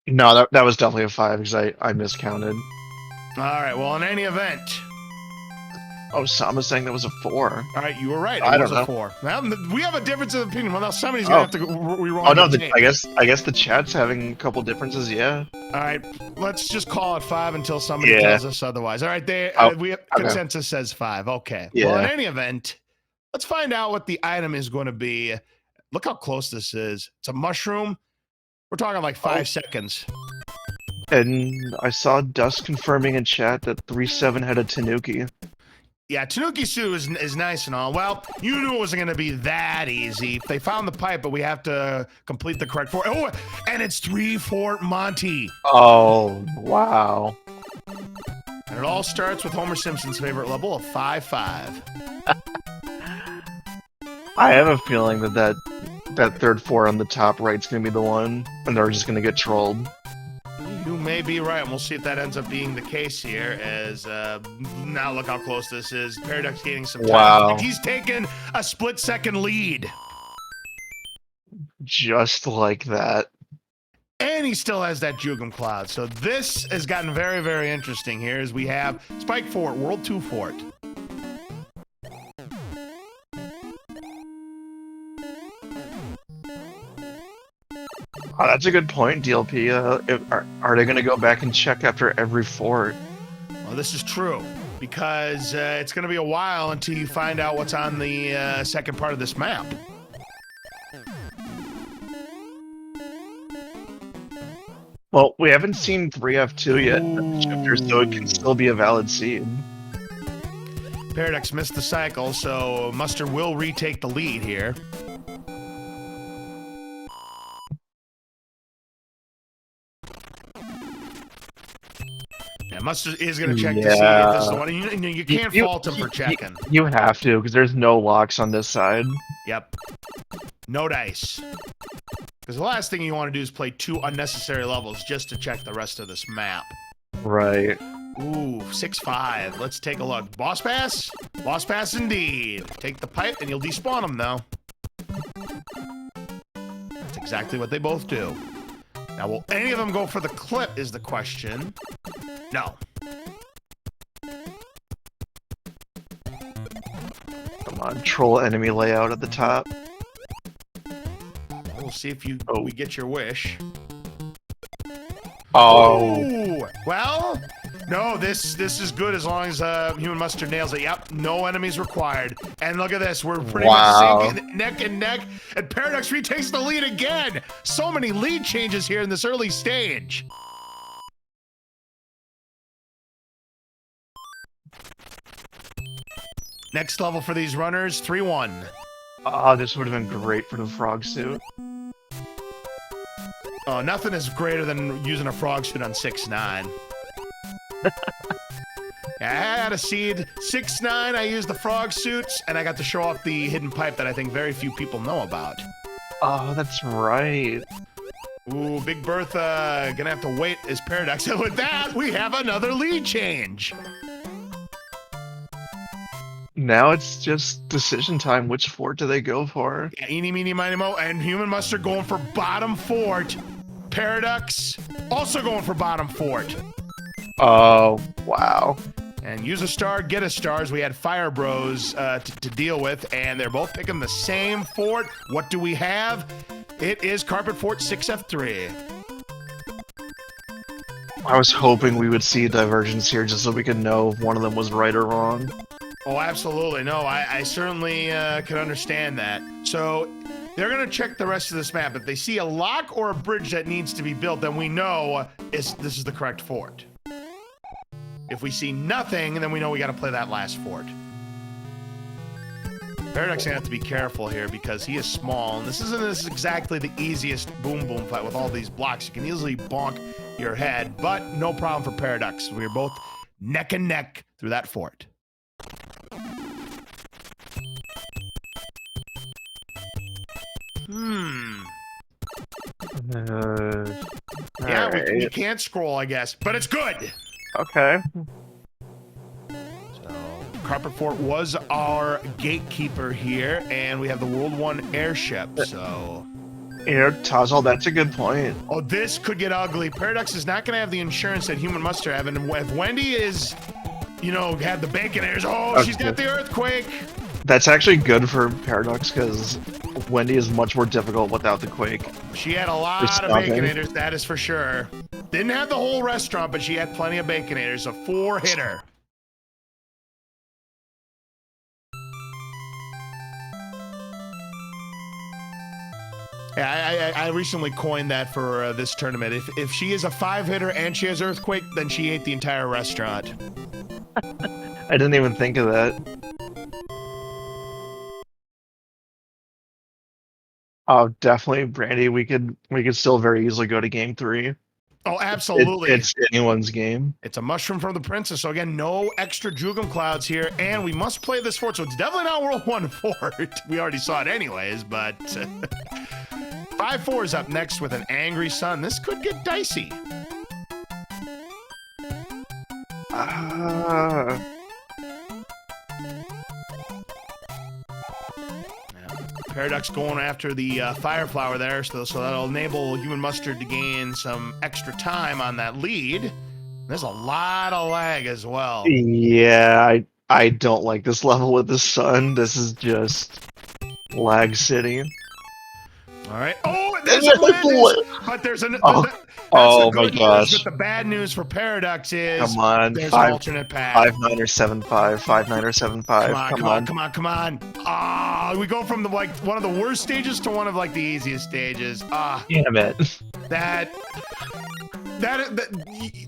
No, that was definitely a 5 because I miscounted. All right, well, in any event. Oh, Sama's saying that was a 4. All right, you were right. I It was don't a 4. Well, we have a difference of opinion. Well, now somebody's going to have to re-roll. Oh, no, I guess the chat's having a couple differences, yeah. All right, let's just call it 5 until somebody tells us otherwise. All right, we have, consensus says 5. Okay. Yeah. Well, in any event, let's find out what the item is going to be. Look how close this is. It's a mushroom. We're talking like 5 seconds. And I saw Dust confirming in chat that 3-7 had a Tanuki. Yeah, Tanuki Sue is nice and all. Well, you knew it wasn't going to be that easy. They found the pipe, but we have to complete the correct 4. Oh, and it's 3-Fort Monty. Oh, wow. And it all starts with Homer Simpson's favorite level of 5-5. I have a feeling that third 4 on the top right's going to be the one, and they're just going to get trolled. You may be right, and we'll see if that ends up being the case here, as now look how close this is. Paraducks gaining some time. Wow. He's taken a split-second lead. Just like that. And he still has that Jugum Cloud. So this has gotten very, very interesting here, as we have Spike Fort, World 2 Fort. Oh, that's a good point, DLP. Are they going to go back and check after every fort? Well, this is true, because it's going to be a while until you find out what's on the second part of this map. Well, we haven't seen 3F2 yet, so it can still be a valid seed. Paraducks missed the cycle, so Mustard will retake the lead here. Yeah, Mustard is going to check to see if this is the one. You can't fault him for checking. You have to, because there's no locks on this side. Yep. No dice. Because the last thing you want to do is play 2 unnecessary levels just to check the rest of this map. Right. Ooh, 6-5. Let's take a look. Boss pass? Boss pass indeed. Take the pipe and you'll despawn them, though. That's exactly what they both do. Now, will any of them go for the clip is the question. No. Come on, troll enemy layout at the top. We'll see if we get your wish. Oh. Ooh, well, no, this is good as long as HUmanMustard nails it. Yep, no enemies required. And look at this, we're pretty much syncing neck and neck, and Paraducks retakes the lead again. So many lead changes here in this early stage. Next level for these runners, 3-1. Oh, this would have been great for the frog suit. Oh, nothing is greater than using a frog suit on 6-9. I had a seed. 6-9, I used the frog suits, and I got to show off the hidden pipe that I think very few people know about. Oh, that's right. Ooh, Big Bertha gonna have to wait as Paraducks. And with that, we have another lead change. Now it's just decision time. Which fort do they go for? Yeah, eeny, meeny, miny, mo, and HUmanMustard going for bottom fort. Paraducks also going for bottom fort. Oh, wow. And use a star, get a star, as we had Fire Bros to deal with, and they're both picking the same fort. What do we have? It is Carpet Fort 6F3. I was hoping we would see divergence here just so we could know if one of them was right or wrong. Oh, absolutely. No, I certainly can understand that. So they're going to check the rest of this map. If they see a lock or a bridge that needs to be built, then we know this is the correct fort. If we see nothing, then we know we got to play that last fort. Paraducks gonna have to be careful here because he is small, and this is exactly the easiest boom boom fight with all these blocks. You can easily bonk your head, but no problem for Paraducks. We're both neck and neck through that fort. Yeah, right. we can't scroll, I guess, but it's good. Okay. So, Carpet Fort was our gatekeeper here, and we have the World 1 airship, so... Yeah, Tazal, that's a good point. Oh, this could get ugly. Paraducks is not going to have the insurance that HUmanMustard have, and if Wendy is, you know, had the Baconators, okay. She's got the earthquake. That's actually good for Paraducks, because Wendy is much more difficult without the quake. She had a lot of Baconators, that is for sure. Didn't have the whole restaurant, but she had plenty of Baconators, a 4-hitter. Yeah, I recently coined that for this tournament. If she is a 5-hitter and she has Earthquake, then she ate the entire restaurant. I didn't even think of that. Oh, definitely, Brandy. We could still very easily go to game 3. Oh, absolutely. It's anyone's game. It's a mushroom from the princess. So again, no extra Jugum clouds here, and we must play this fort. So it's definitely not World 1 fort. We already saw it anyways, but 5-4 is up next with an angry sun. This could get dicey. Paraducks going after the Fire Flower there, so that'll enable HUmanMustard to gain some extra time on that lead. There's a lot of lag as well. Yeah, I don't like this level with the sun. This is just lag city. All right. Oh, there's a bad news, but there's an. Oh my gosh! But the bad news for Paraducks is come on, there's an alternate path. 5-9 or 7-5, 5-9 or 7-5. Come on! Ah, we go from one of the worst stages to one of like the easiest stages. Ah, damn it! That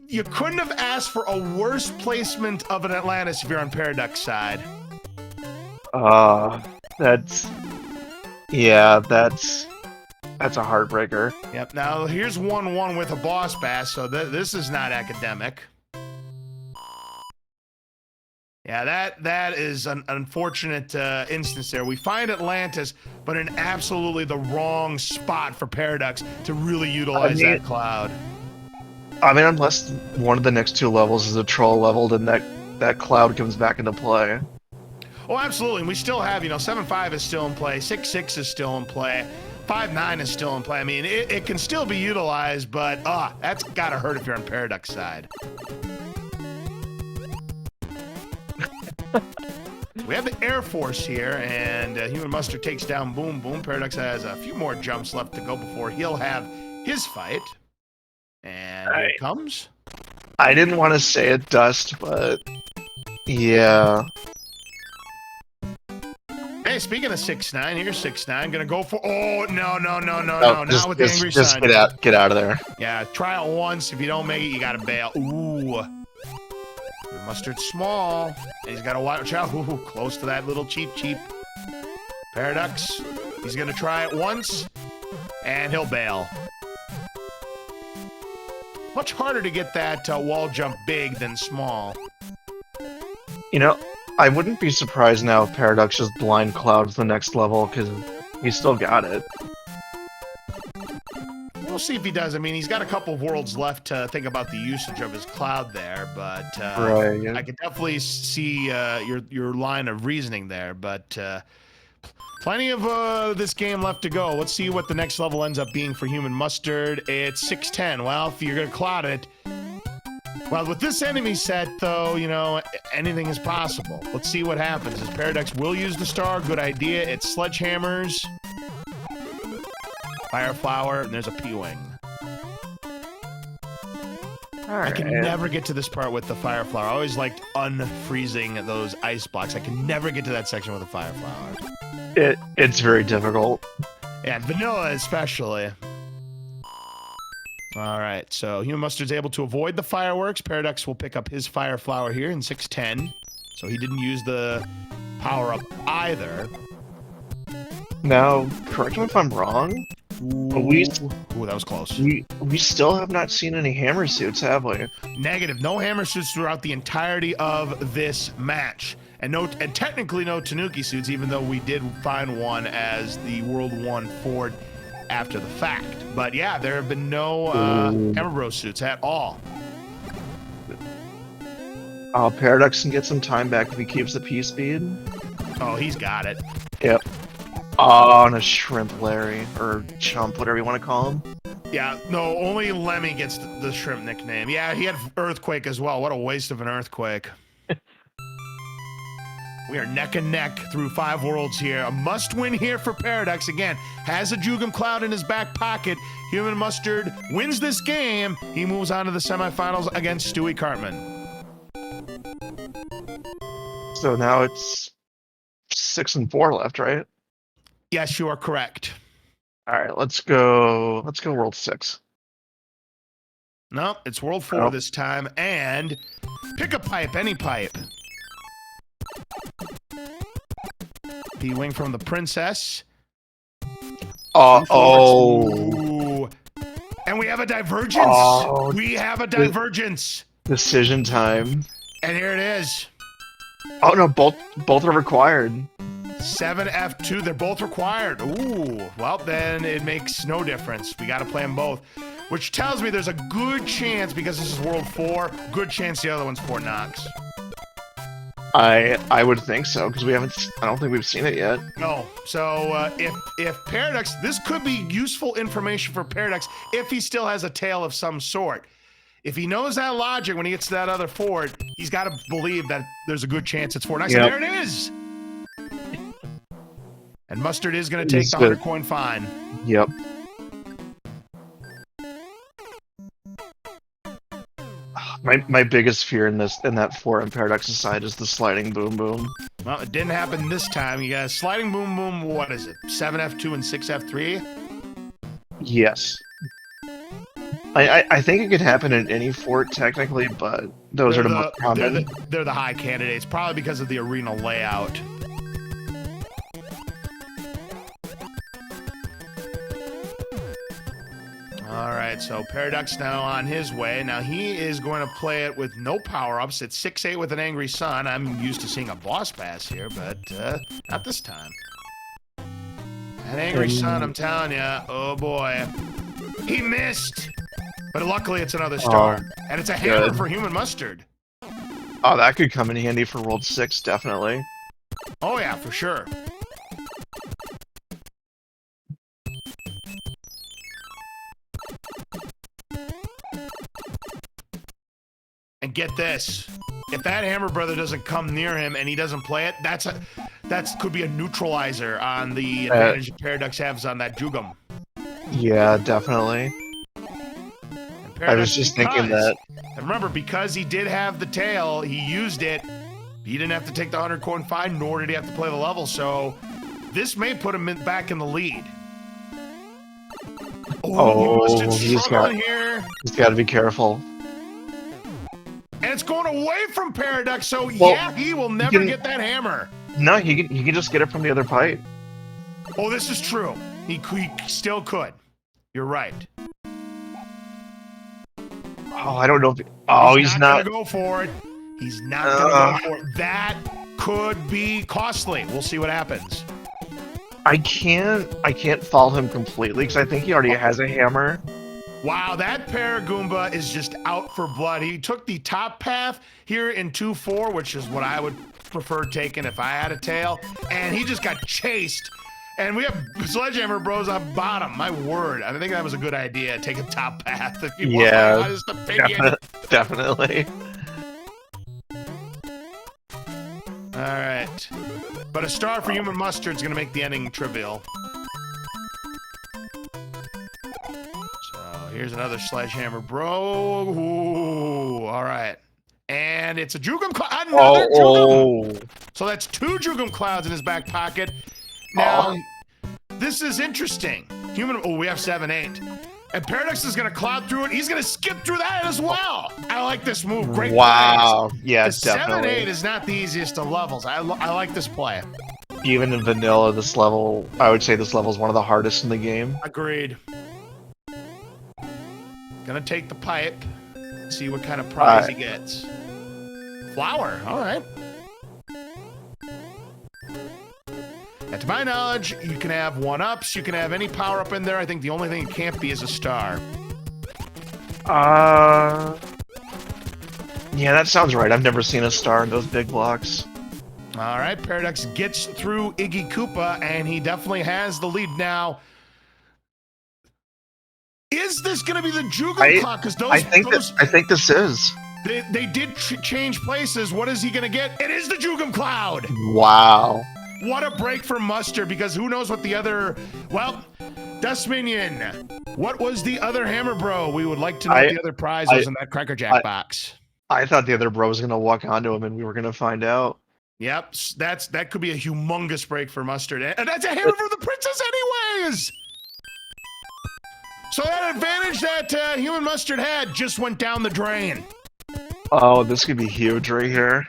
you couldn't have asked for a worse placement of an Atlantis if you're on Paraducks side. That's... Yeah, that's a heartbreaker. Yep. Now here's 1-1 with a boss bass, so this is not academic. Yeah, that is an unfortunate instance there. We find Atlantis, but in absolutely the wrong spot for Paraducks to really utilize that cloud. I mean, unless one of the next 2 levels is a troll level, then that cloud comes back into play. Oh, absolutely. And we still have, 7-5 is still in play, 6-6 is still in play, 5-9 is still in play. I mean, it can still be utilized, but that's gotta hurt if you're on Paraduck's side. We have the Air Force here, and HUmanMustard takes down Boom Boom. Paraducks has a few more jumps left to go before he'll have his fight. And here it comes. I didn't want to say it, Dust, but yeah. Hey, speaking of 6-9, here's 6-9. Gonna go for. Oh no! Not with the angry just sign. Get out of there. Yeah, try it once. If you don't make it, you gotta bail. Ooh. Mustard's small, and he's got to watch out. Ooh, close to that little cheap. Paraducks, he's going to try it once, and he'll bail. Much harder to get that wall jump big than small. I wouldn't be surprised now if Paraducks just blind clouds the next level, because he's still got it. We'll see if he does. I mean, he's got a couple of worlds left to think about the usage of his cloud there, but right, yeah. I could definitely see your line of reasoning there, but plenty of this game left to go. Let's see what the next level ends up being for HUmanMustard. It's 6-10. Well, if you're going to cloud it, well, with this enemy set, though, anything is possible. Let's see what happens. As Paraducks will use the star, good idea. It's sledgehammers. Fire flower, and there's a P-wing. I can never get to this part with the fire flower. I always liked unfreezing those ice blocks. I can never get to that section with a fire flower. It's very difficult. Yeah, vanilla especially. All right, so HUmanMustard's able to avoid the fireworks. Paraducks will pick up his fire flower here in 6-10. So he didn't use the power-up either. Now, correct me if I'm wrong. Ooh, that was close. We still have not seen any hammer suits, have we? Negative. No hammer suits throughout the entirety of this match. And technically no Tanuki suits, even though we did find one as the World 1 Ford after the fact. But yeah, there have been no Hammer Bros suits at all. Paraducks can get some time back if he keeps the P speed. Oh, he's got it. Yep. On a Shrimp Larry, or Chump, whatever you want to call him. Yeah, no, only Lemmy gets the Shrimp nickname. Yeah, he had Earthquake as well. What a waste of an Earthquake. We are neck and neck through 5 worlds here. A must-win here for Paraducks. Again, has a Jugum Cloud in his back pocket. HUmanMustard wins this game. He moves on to the semifinals against Stewie Cartman. So now it's 6-4 left, right? Yes, you are correct. All right, let's go World 6. No, it's World 4 this time, and pick a pipe, any pipe. P-wing from the princess. Oh. And we have a divergence. We have a divergence. Decision time. And here it is. Oh no, both are required. 7F2, they're both required. Ooh, well then it makes no difference. We gotta play them both. Which tells me there's a good chance, because this is World 4, good chance the other one's Fort Knox. I would think so, because I don't think we've seen it yet. No, so if Paraducks, this could be useful information for Paraducks if he still has a tail of some sort. If he knows that logic when he gets to that other fort, he's got to believe that there's a good chance it's Fort Knox. Yep. And there it is! And Mustard is going to take the 100 coin fine. Yep. My biggest fear in that fort on Paradux's side is the sliding boom boom. Well, it didn't happen this time. You got sliding boom boom, what is it? 7F2 and 6F3? Yes. I think it could happen in any fort technically, but those are the most common. They're the high candidates, probably because of the arena layout. All right, so Paraducks now on his way. Now he is going to play it with no power-ups. It's 6-8 with an Angry Sun. I'm used to seeing a boss pass here, but not this time. An Angry Sun, I'm telling you, oh boy. He missed! But luckily it's another star. And it's a hammer for HUmanMustard. Oh, that could come in handy for World 6, definitely. Oh yeah, for sure. And get this, if that Hammer Brother doesn't come near him and he doesn't play it, that could be a neutralizer on the advantage Paraducks has on that Jugum. Yeah, definitely. I was just thinking that. And remember, because he did have the tail, he used it. He didn't have to take the 100 coin fine, nor did he have to play the level. So this may put him back in the lead. He's got to be careful. And it's going away from Paraducks, so yeah, he will never get that hammer. No, he can just get it from the other pipe. Oh, this is true. He still could. You're right. Oh, I don't know if... he's not gonna go for it. He's not gonna go for it. That could be costly. We'll see what happens. I can't follow him completely because I think he already has a hammer. Wow, that Paragoomba is just out for blood. He took the top path here in 2-4, which is what I would prefer taking if I had a tail, and he just got chased. And we have Sledgehammer Bros on bottom. My word, I think that was a good idea. Take a top path if you want my honest opinion. Definitely. All right, but a star for HUmanMustard is going to make the ending trivial. Here's another Sledgehammer Bro. Ooh, all right. And it's a Jugum Cloud. Another Jugum. So that's 2 Jugum Clouds in his back pocket. Now, this is interesting. We have 7-8. And Paraducks is going to cloud through it. He's going to skip through that as well. I like this move. Great. Wow. Plays. Yeah, the definitely. 7-8 is not the easiest of levels. I like this play. Even in vanilla, this level, I would say this level is one of the hardest in the game. Agreed. Gonna take the pipe, see what kind of prize he gets. Flower, all right. And to my knowledge, you can have 1-ups, you can have any power-up in there. I think the only thing it can't be is a star. Yeah, that sounds right. I've never seen a star in those big blocks. All right, Paraducks gets through Iggy Koopa, and he definitely has the lead now. Is this going to be the Jugum Clock? Because I think this is. They did change places. What is he going to get? It is the Jugum Cloud. Wow. What a break for Mustard, because who knows what the other... Well, Dust Minion, what was the other Hammer Bro? We would like to know what the other prize was in that Cracker Jack box. I thought the other bro was going to walk onto him and we were going to find out. Yep, that could be a humongous break for Mustard. And that's a hammer for the princess anyways! So that advantage that HUmanMustard had just went down the drain. Oh, this could be huge right here.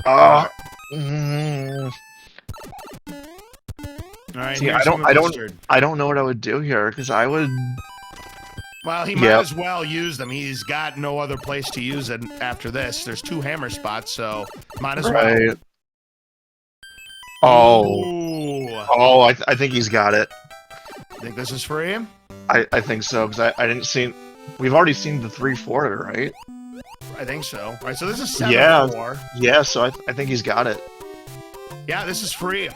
All right. See, I don't know what I would do here because I would. Well, he might as well use them. He's got no other place to use it after this. There's 2 hammer spots, so might as well. Oh, I think he's got it. Think this is free? I think so, because I didn't see... We've already seen the 3-4, right? I think so. All right, so this is 7-4. Yeah, so I think he's got it. Yeah, this is free.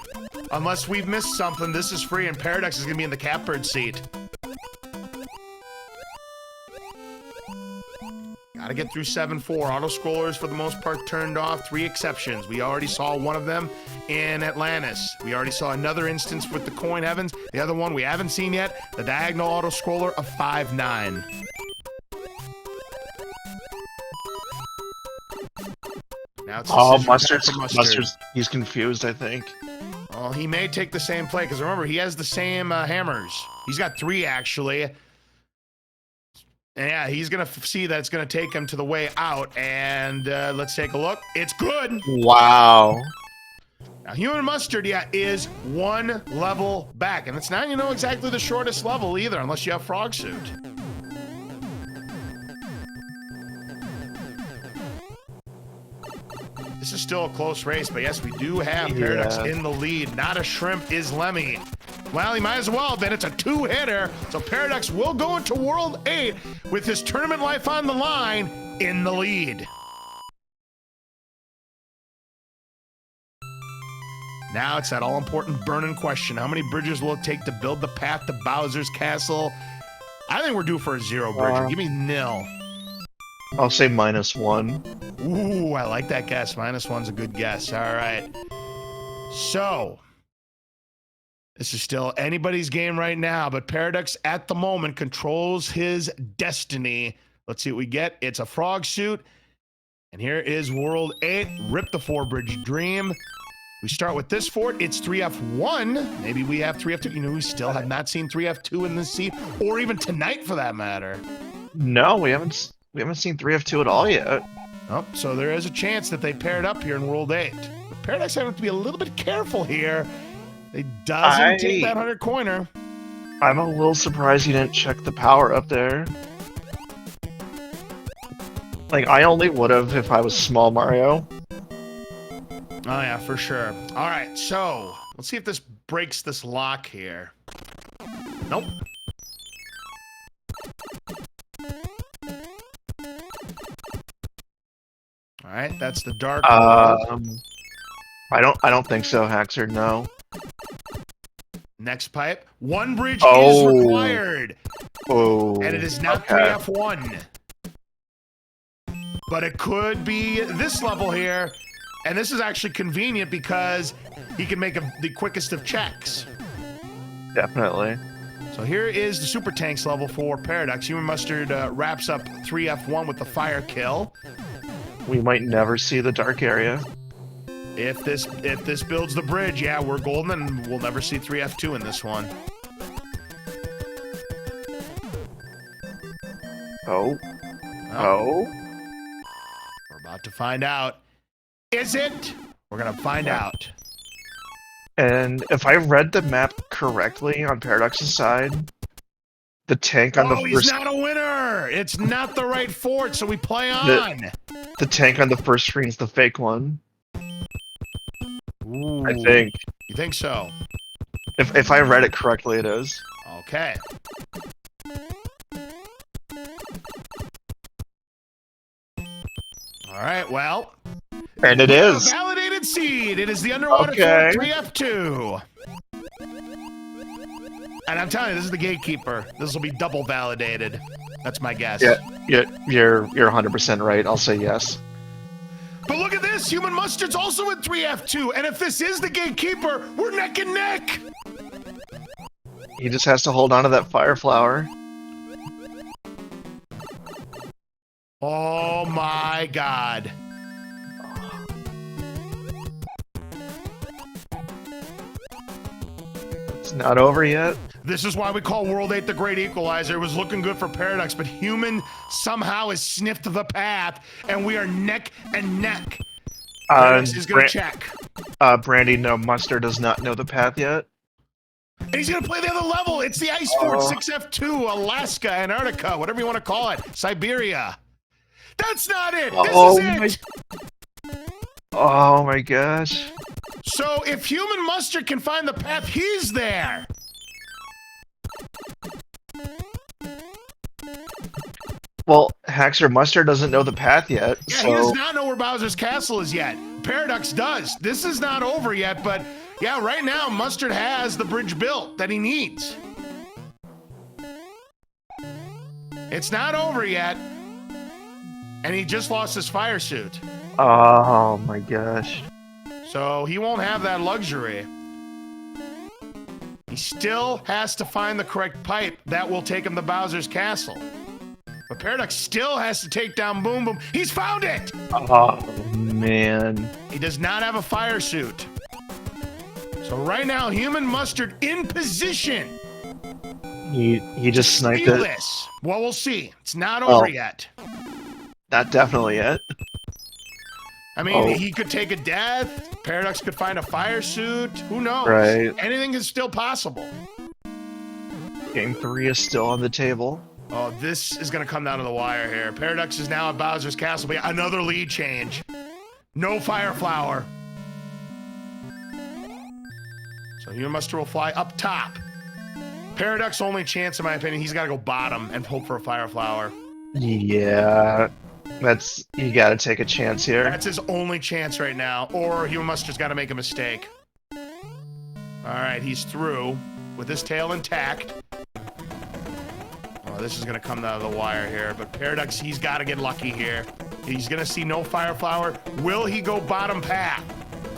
Unless we've missed something, this is free, and Paraducks is going to be in the catbird seat. Gotta get through 7-4. Auto-scrollers, for the most part, turned off. 3 exceptions. We already saw one of them in Atlantis. We already saw another instance with the Coin Heavens. The other one we haven't seen yet, the diagonal auto-scroller of 5-9. Now it's Mustard's he's confused, I think. Well, he may take the same play, because remember, he has the same hammers. He's got 3, actually. And yeah, he's going to see that it's going to take him to the way out. And let's take a look. It's good. Wow. Now, Human Mustard, yeah, is 1 level back. And it's not, exactly the shortest level either, unless you have Frog Suit. This is still a close race, but yes, we do have Paraducks in the lead. Not a shrimp is Lemmy. Well, he might as well. Then it's a 2-hitter. So Paraducks will go into World 8 with his tournament life on the line in the lead. Now it's that all-important burning question. How many bridges will it take to build the path to Bowser's Castle? I think we're due for a 0 bridge. Give me 0. I'll say -1. Ooh, I like that guess. -1's a good guess. All right. So, this is still anybody's game right now, but Paraducks at the moment controls his destiny. Let's see what we get. It's a Frog Suit. And here is World 8. Rip the 4-bridge dream. We start with this fort. It's 3F1. Maybe we have 3F2. We still have not seen 3F2 in this seat, or even tonight for that matter. No, we haven't seen 3F2 at all yet. Oh, so there is a chance that they paired up here in World 8. But Paraducks have to be a little bit careful here. They doesn't take that 100-coiner. I'm a little surprised you didn't check the power up there. Like, I only would have if I was Small Mario. Oh, yeah, for sure. All right, so let's see if this breaks this lock here. Nope. All right, that's the dark. I don't think so, Haxer. No. Next pipe. 1 bridge is required. Oh. And it is not 3F1. But it could be this level here. And this is actually convenient because he can make the quickest of checks. Definitely. So here is the Super Tanks level for Paraducks. HUmanMustard wraps up 3F1 with the fire kill. We might never see the dark area. If this builds the bridge, yeah, we're golden, and we'll never see 3F2 in this one. Oh. We're about to find out. Is it? We're gonna find out. And if I read the map correctly on Paradux's side, the tank on the first... he's not a winner! It's not the right fort, so we play on! The tank on the first screen is the fake one. Ooh. I think. You think so? If I read it correctly, it is. Okay. Alright, well... And it is! Validated seed! It is the underwater fort 3F2! And I'm telling you, this is the gatekeeper. This will be double validated. That's my guess. Yeah, you're 100% right. I'll say yes. But look at this! HUmanMustard's also in 3F2, and if this is the gatekeeper, we're neck and neck! He just has to hold on to that fire flower. Oh my god. It's not over yet. This is why we call World 8 the Great Equalizer. It was looking good for Paraducks, but Human somehow has sniffed the path, and we are neck and neck. Paraducks is going to check. Brandy, no, Mustard does not know the path yet. And he's going to play the other level. It's the Ice Fort 6F2, Alaska, Antarctica, whatever you want to call it. Siberia. That's not it. This is it. Oh my gosh. So if HUmanMustard can find the path, he's there. Well, Haxer, Mustard doesn't know the path yet. Yeah, so... he does not know where Bowser's Castle is yet. Paraducks does. This is not over yet, but yeah, right now, Mustard has the bridge built that he needs. It's not over yet. And he just lost his fire suit. Oh my gosh. So he won't have that luxury. He still has to find the correct pipe that will take him to Bowser's Castle. But Paraducks still has to take down Boom Boom. He's found it! Oh, man. He does not have a fire suit. So right now, HUmanMustard in position. He just sniped it. This. Well, we'll see. It's not over yet. Not definitely yet. I mean, he could take a death. Paraducks could find a fire suit. Who knows? Right. Anything is still possible. Game 3 is still on the table. Oh, this is going to come down to the wire here. Paraducks is now at Bowser's Castle. But another lead change. No Fire Flower. So HUmanMustard will fly up top. Paraducks' only chance, in my opinion, he's got to go bottom and hope for a Fire Flower. Yeah, you gotta take a chance here. That's his only chance right now, or HUmanMustard's got to make a mistake. All right, he's through with his tail intact. Oh, this is going to come down to the wire here, but Paraducks, he's got to get lucky here. He's going to see no Fire Flower. Will he go bottom path?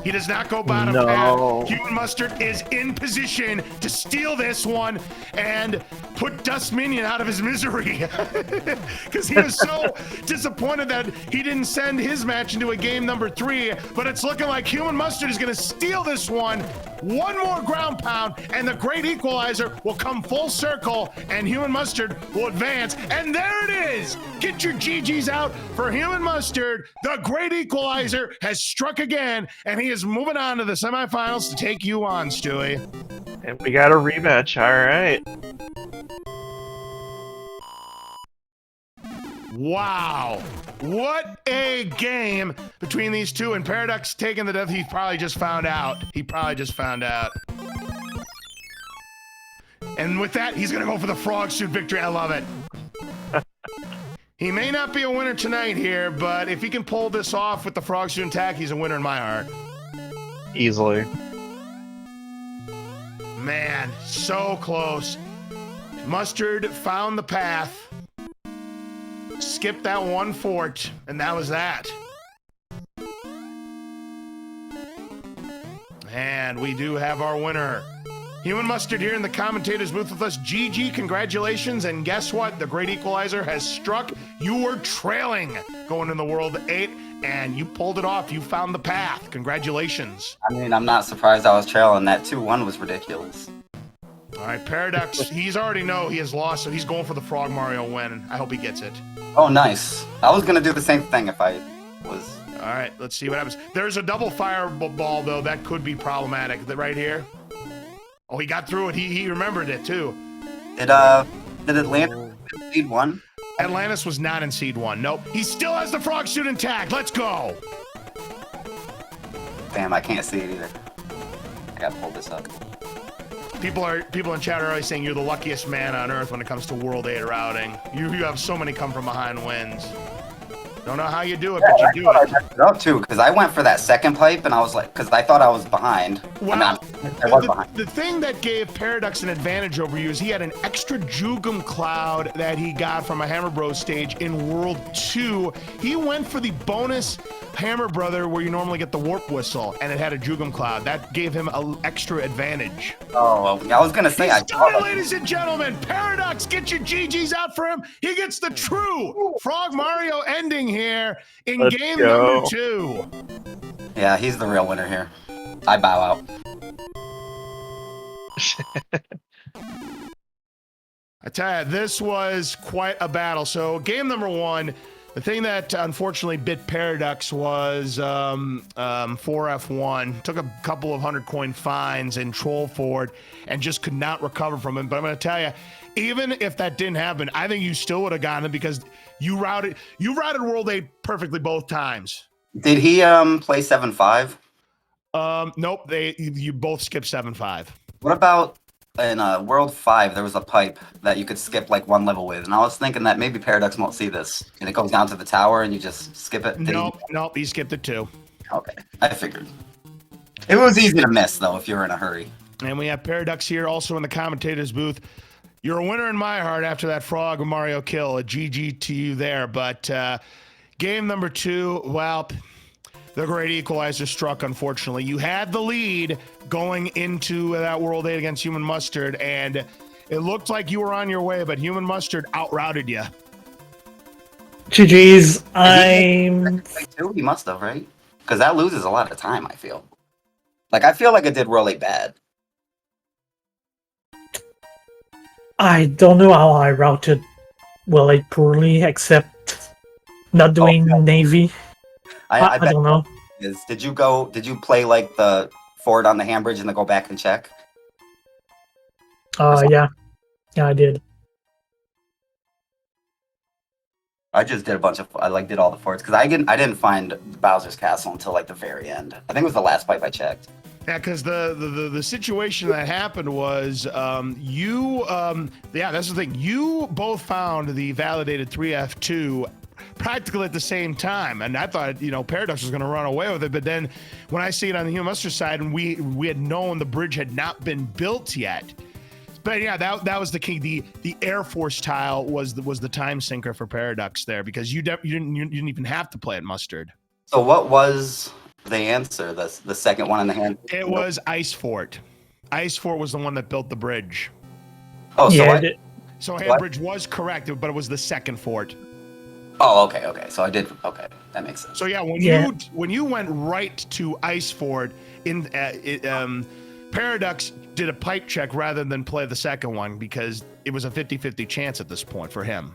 He does not go bottom path. HUmanMustard is in position to steal this one and put Dust Minion out of his misery. Because he was so disappointed that he didn't send his match into a game number 3. But it's looking like HUmanMustard is going to steal this one. One more ground pound, and the Great Equalizer will come full circle, and HUmanMustard will advance. And there it is! Get your GGs out for HUmanMustard. The Great Equalizer has struck again, and he is moving on to the semifinals to take you on, Stewie. And we got a rematch, alright. Wow. What a game between these two, and Paraducks taking the death. He probably just found out. And with that, he's going to go for the frog suit victory. I love it. He may not be a winner tonight here, but if he can pull this off with the frog suit intact, he's a winner in my heart. Easily. Man, so close. Mustard found the path. Skipped that one fort, and that was that. And we do have our winner. HUmanMustard here in the commentator's booth with us. GG, congratulations, and guess what? The Great Equalizer has struck. You were trailing going in the World 8, and you pulled it off. You found the path. Congratulations. I mean, I'm not surprised I was trailing. That 2-1 was ridiculous. All right, Paraducks, he's already know he has lost, so he's going for the Frog Mario win. I hope he gets it. Oh, nice. I was going to do the same thing if I was... All right, let's see what happens. There's a double fireball, though. That could be problematic. Right here. Oh, he got through it. He remembered it, too. Did Atlantis Seed 1? Atlantis was not in Seed 1. Nope. He still has the frog suit intact. Let's go. Damn, I can't see it either. I got to pull this up. People in chat are always saying you're the luckiest man on earth when it comes to World 8 routing. You have so many come from behind wins. Don't know how you do it, but you do it. I messed it up too, because I went for that second pipe, and I was like, because I thought I was behind. Well, I was behind. The thing that gave Paraducks an advantage over you is he had an extra Jugum Cloud that he got from a Hammer Bros stage in World 2. He went for the bonus Hammer Brother where you normally get the Warp Whistle, and it had a Jugum Cloud. That gave him an extra advantage. Oh, well, I was going to say... He's done it, ladies and gentlemen. Paraducks, get your GGs out for him. He gets the true Frog Mario ending here in game number 2. Yeah, he's the real winner here. I bow out. I tell you, this was quite a battle. So game number 1, the thing that unfortunately bit Paraducks was 4F1. Took a couple of 100-coin fines in Troll Ford and just could not recover from him. But I'm going to tell you, even if that didn't happen, I think you still would have gotten him because you routed World 8 perfectly both times. Did he play 7-5? Nope, you both skipped 7-5. What about in World 5, there was a pipe that you could skip like one level with, and I was thinking that maybe Paraducks won't see this, and it goes down to the tower and you just skip it. Nope, he skipped it too. Okay, I figured. It was easy to miss, though, if you were in a hurry. And we have Paraducks here also in the commentator's booth. You're a winner in my heart after that Frog Mario kill. A GG to you there. But game number 2, well, the Great Equalizer struck, unfortunately. You had the lead going into that World 8 against HUmanMustard, and it looked like you were on your way, but HUmanMustard out-routed you. GG's, He must have, right? Because that loses a lot of time, I feel. Like, I feel like it did really bad. I don't know how I routed poorly, except not doing Navy. I don't know. is, did you play like the forward on the hand bridge and then go back and check? Yeah, I did. I just did I did all the forts because I didn't find Bowser's Castle until like the very end. I think it was the last pipe I checked. Yeah, because the situation that happened was that's the thing. You both found the validated 3F2 practically at the same time, and I thought Paraducks was going to run away with it. But then when I see it on the HUmanMustard side, and we had known the bridge had not been built yet. But yeah, that was the key. The Air Force tile was the time sinker for Paraducks there, because you didn't even have to play it Mustard. So what was the answer? The second one in the hand. It was Ice Fort. Ice Fort was the one that built the bridge. Oh, so Yeah, So Handbridge was correct, but it was the second fort. Oh, okay. So I did. Okay, that makes sense. So yeah, when you went right to Ice Fort Paraducks did a pipe check rather than play the second one because it was a 50-50 chance at this point for him.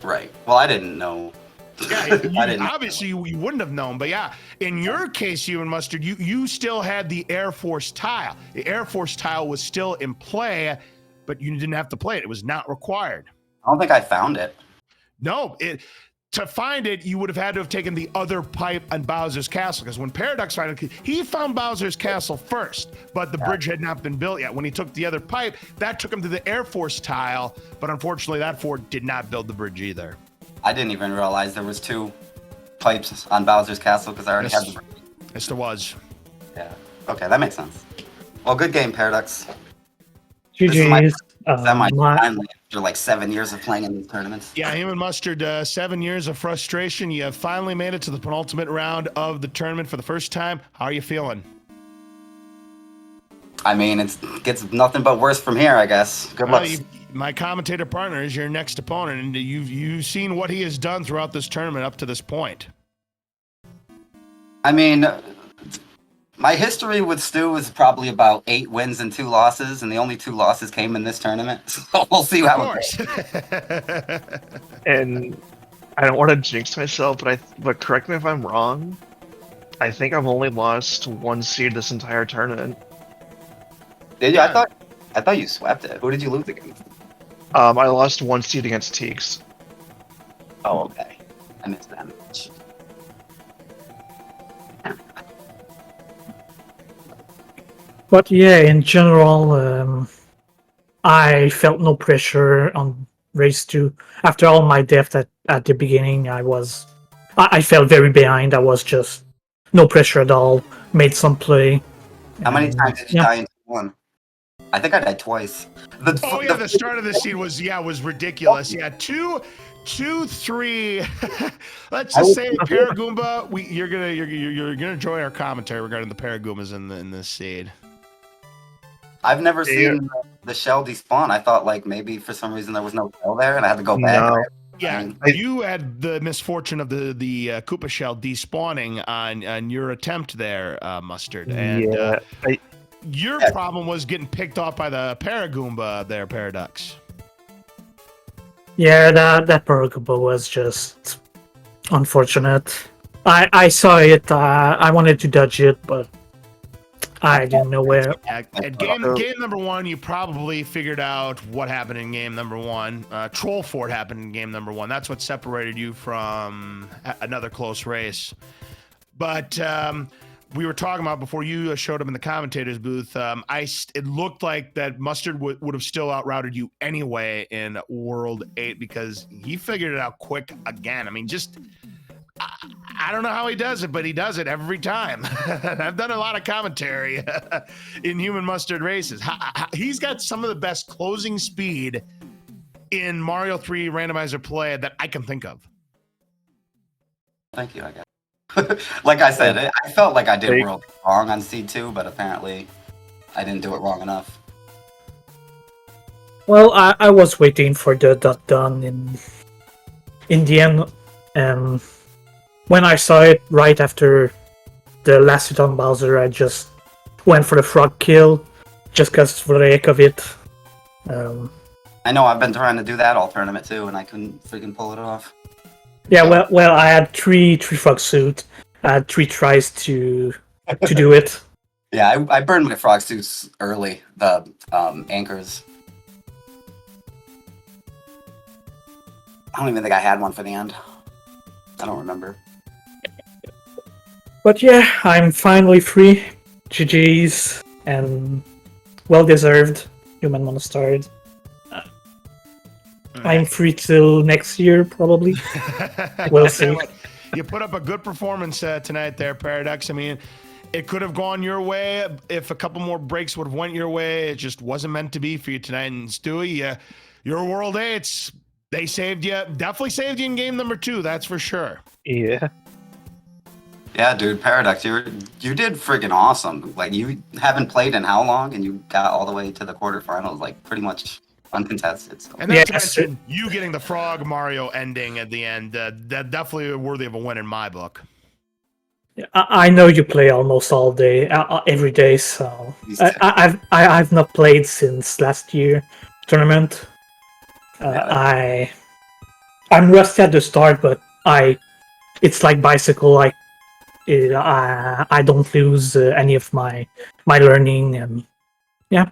Right. Well, I didn't know. Yeah, obviously you wouldn't have known, but yeah, in your case, HUmanMustard, you still had the Air Force tile. The Air Force tile was still in play, but you didn't have to play it. It was not required. I don't think I found it. No, to find it, you would have had to have taken the other pipe on Bowser's Castle, because when Paraducks found it, he found Bowser's Castle first, but the bridge had not been built yet. When he took the other pipe, that took him to the Air Force tile, but unfortunately that fort did not build the bridge either. I didn't even realize there was 2 pipes on Bowser's Castle because I already had the bridge. Yes, there was. Yeah. Okay, that makes sense. Well, good game, Paraducks. GG's. Finally, after like 7 years of playing in these tournaments. Yeah, HUmanMustard, 7 years of frustration. You have finally made it to the penultimate round of the tournament for the first time. How are you feeling? I mean, it gets nothing but worse from here, I guess. Good luck. My commentator partner is your next opponent, and you've seen what he has done throughout this tournament up to this point. I mean, my history with Stu is probably about 8 wins and 2 losses, and the only 2 losses came in this tournament. So we'll see how it goes. And I don't want to jinx myself, but correct me if I'm wrong. I think I've only lost 1 seed this entire tournament. Did you? I thought you swept it. Who did you lose against? I lost 1 seed against Teeks. Oh, okay. I missed that match. But yeah, in general, I felt no pressure on race 2. After all my death at the beginning, I felt very behind. I was just no pressure at all. Made some play. How many times did you die into 1? I think I died twice. The start of the scene was ridiculous. Yeah, 2, 3. Let's just say Paragoomba. You're gonna enjoy our commentary regarding the Paragoombas in this seed. I've never seen the shell despawn. I thought like maybe for some reason there was no shell there, and I had to go back. No. Yeah, you had the misfortune of the Koopa shell despawning on your attempt there, Mustard. And your problem was getting picked off by the Paragoomba there, Paraducks. Yeah, that Paragoomba was just unfortunate. I saw it. I wanted to dodge it, but I didn't know where. At game number 1, you probably figured out what happened in game number 1. Troll Fort happened in game number 1. That's what separated you from another close race. But we were talking about before you showed up in the commentator's booth. It looked like that Mustard would have still outrouted you anyway in World 8 because he figured it out quick again. I mean, I don't know how he does it, but he does it every time. I've done a lot of commentary in HUmanMustard races. He's got some of the best closing speed in Mario 3 randomizer play that I can think of. Thank you, I guess. Like I said, I felt like I did real wrong on Seed 2, but apparently I didn't do it wrong enough. Well, I was waiting for the dot done in the end. When I saw it right after the last hit on Bowser, I just went for the frog kill, just because for the heck of it. I know, I've been trying to do that all tournament too, and I couldn't freaking pull it off. Yeah, well, I had three frog suit, I had 3 tries to do it. Yeah, I burned my frog suits early. The anchors. I don't even think I had one for the end. I don't remember. But yeah, I'm finally free. GG's and well deserved. HUmanMustard. I'm free till next year, probably. We'll see. You put up a good performance tonight there, Paraducks. I mean, it could have gone your way if a couple more breaks would have went your way. It just wasn't meant to be for you tonight. And Stewie, your World 8s, they saved you. Definitely saved you in game number 2, that's for sure. Yeah. Yeah, dude, Paraducks, you did friggin' awesome. Like, you haven't played in how long, and you got all the way to the quarterfinals, like, pretty much uncontested. So. And not to mention, you getting the Frog Mario ending at the end, that definitely worthy of a win in my book. I know you play almost all day, every day, so I've not played since last year tournament. I'm rusty at the start, but it's like bicycle. I don't lose any of my learning, and yeah.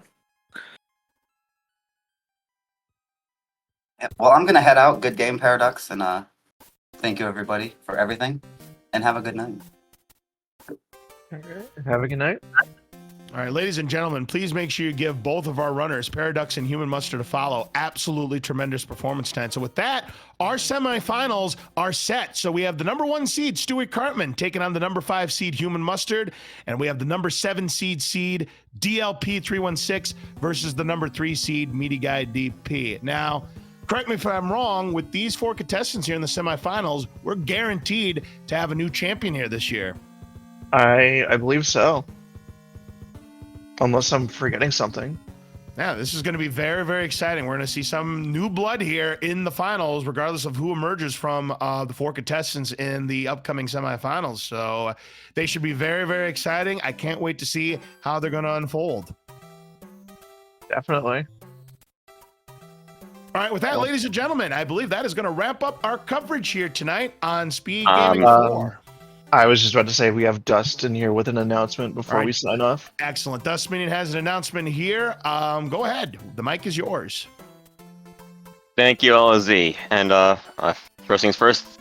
Well, I'm gonna head out. Good game, Paraducks, and thank you everybody for everything, and have a good night. Have a good night. All right, ladies and gentlemen, please make sure you give both of our runners, Paraducks and HUmanMustard, a follow. Absolutely tremendous performance tonight. So with that, our semifinals are set. So we have the number 1 seed, Stewie Cartman, taking on the number 5 seed, HUmanMustard, and we have the number 7 seed, DLP316, versus the number 3 seed, Meaty Guy DP. Now, correct me if I'm wrong, with these 4 contestants here in the semifinals, we're guaranteed to have a new champion here this year. I believe so. Unless I'm forgetting something. Yeah, this is going to be very, very exciting. We're going to see some new blood here in the finals, regardless of who emerges from the 4 contestants in the upcoming semifinals. So they should be very, very exciting. I can't wait to see how they're going to unfold. Definitely. All right, with that, ladies and gentlemen, I believe that is going to wrap up our coverage here tonight on SpeedGaming 4. I was just about to say we have Dust in here with an announcement before we sign off. Excellent. Dust Minion has an announcement here. Go ahead. The mic is yours. Thank you, LZ. And first things first,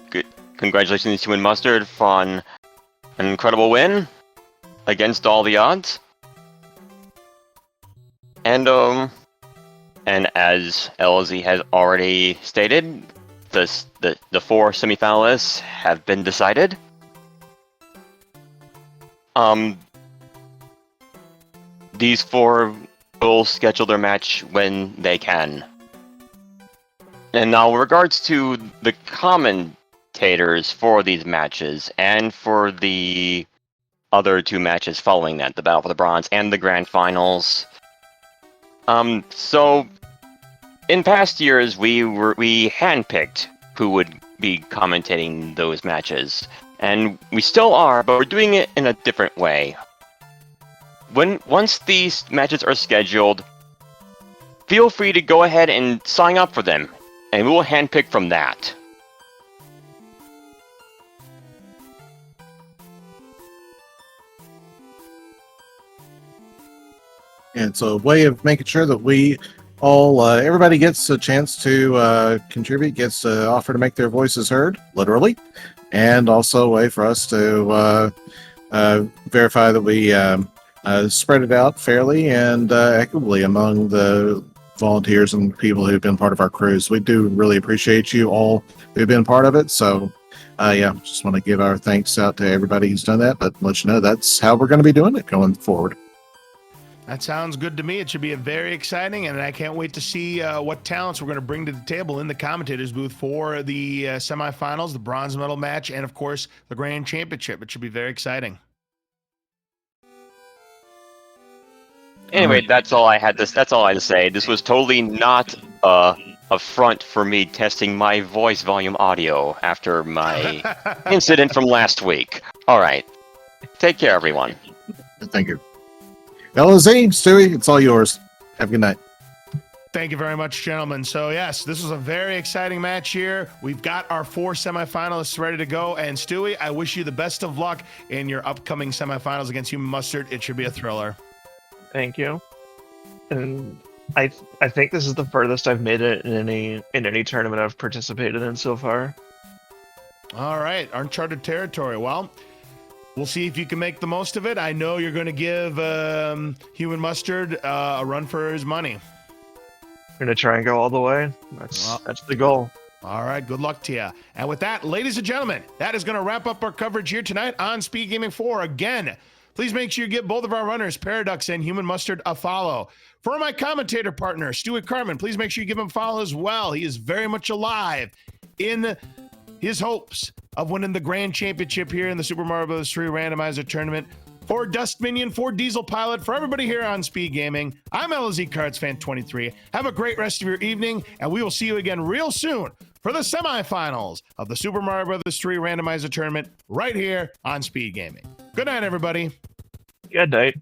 congratulations to HUmanMustard on an incredible win against all the odds. And as LZ has already stated, the 4 semifinalists have been decided. These 4 will schedule their match when they can. And now, in regards to the commentators for these matches, and for the other 2 matches following that, the Battle for the Bronze and the Grand Finals. So, in past years, we handpicked who would be commentating those matches. And we still are, but we're doing it in a different way. Once these matches are scheduled, feel free to go ahead and sign up for them, and we will handpick from that. And it's a way of making sure that we all, everybody gets a chance to contribute, gets an offer to make their voices heard, literally. And also a way for us to verify that we spread it out fairly and equitably among the volunteers and people who've been part of our crews. We do really appreciate you all who've been part of it. So, just want to give our thanks out to everybody who's done that, but let you know that's how we're going to be doing it going forward. That sounds good to me. It should be a very exciting, and I can't wait to see what talents we're going to bring to the table in the commentators booth for the semifinals, the bronze medal match, and of course the grand championship. It should be very exciting. Anyway, that's all I had to say. This was totally not a front for me testing my voice volume audio after my incident from last week. All right, take care, everyone. Thank you. LZ, Stewie, it's all yours. Have a good night. Thank you very much, gentlemen. So, yes, this was a very exciting match here. We've got our 4 semifinalists ready to go. And, Stewie, I wish you the best of luck in your upcoming semifinals against HUmanMustard. It should be a thriller. Thank you. And I think this is the furthest I've made it in any tournament I've participated in so far. All right, uncharted territory. Well, we'll see if you can make the most of it. I know you're going to give HUmanMustard a run for his money. Gonna try and go all the way. That's the goal. All right, good luck to you. And with that, ladies and gentlemen, that is going to wrap up our coverage here tonight on Speed Gaming 4. Again, please make sure you give both of our runners, Paraducks and HUmanMustard, a follow. For my commentator partner, Stuart Cartman, please make sure you give him a follow as well. He is very much alive in his hopes of winning the grand championship here in the Super Mario Bros. 3 Randomizer tournament. For Dust Minion, for Diesel Pilot, for everybody here on Speed Gaming, I'm LZ Cards Fan 23. Have a great rest of your evening, and we will see you again real soon for the semifinals of the Super Mario Bros. 3 Randomizer tournament right here on Speed Gaming. Good night, everybody. Good night.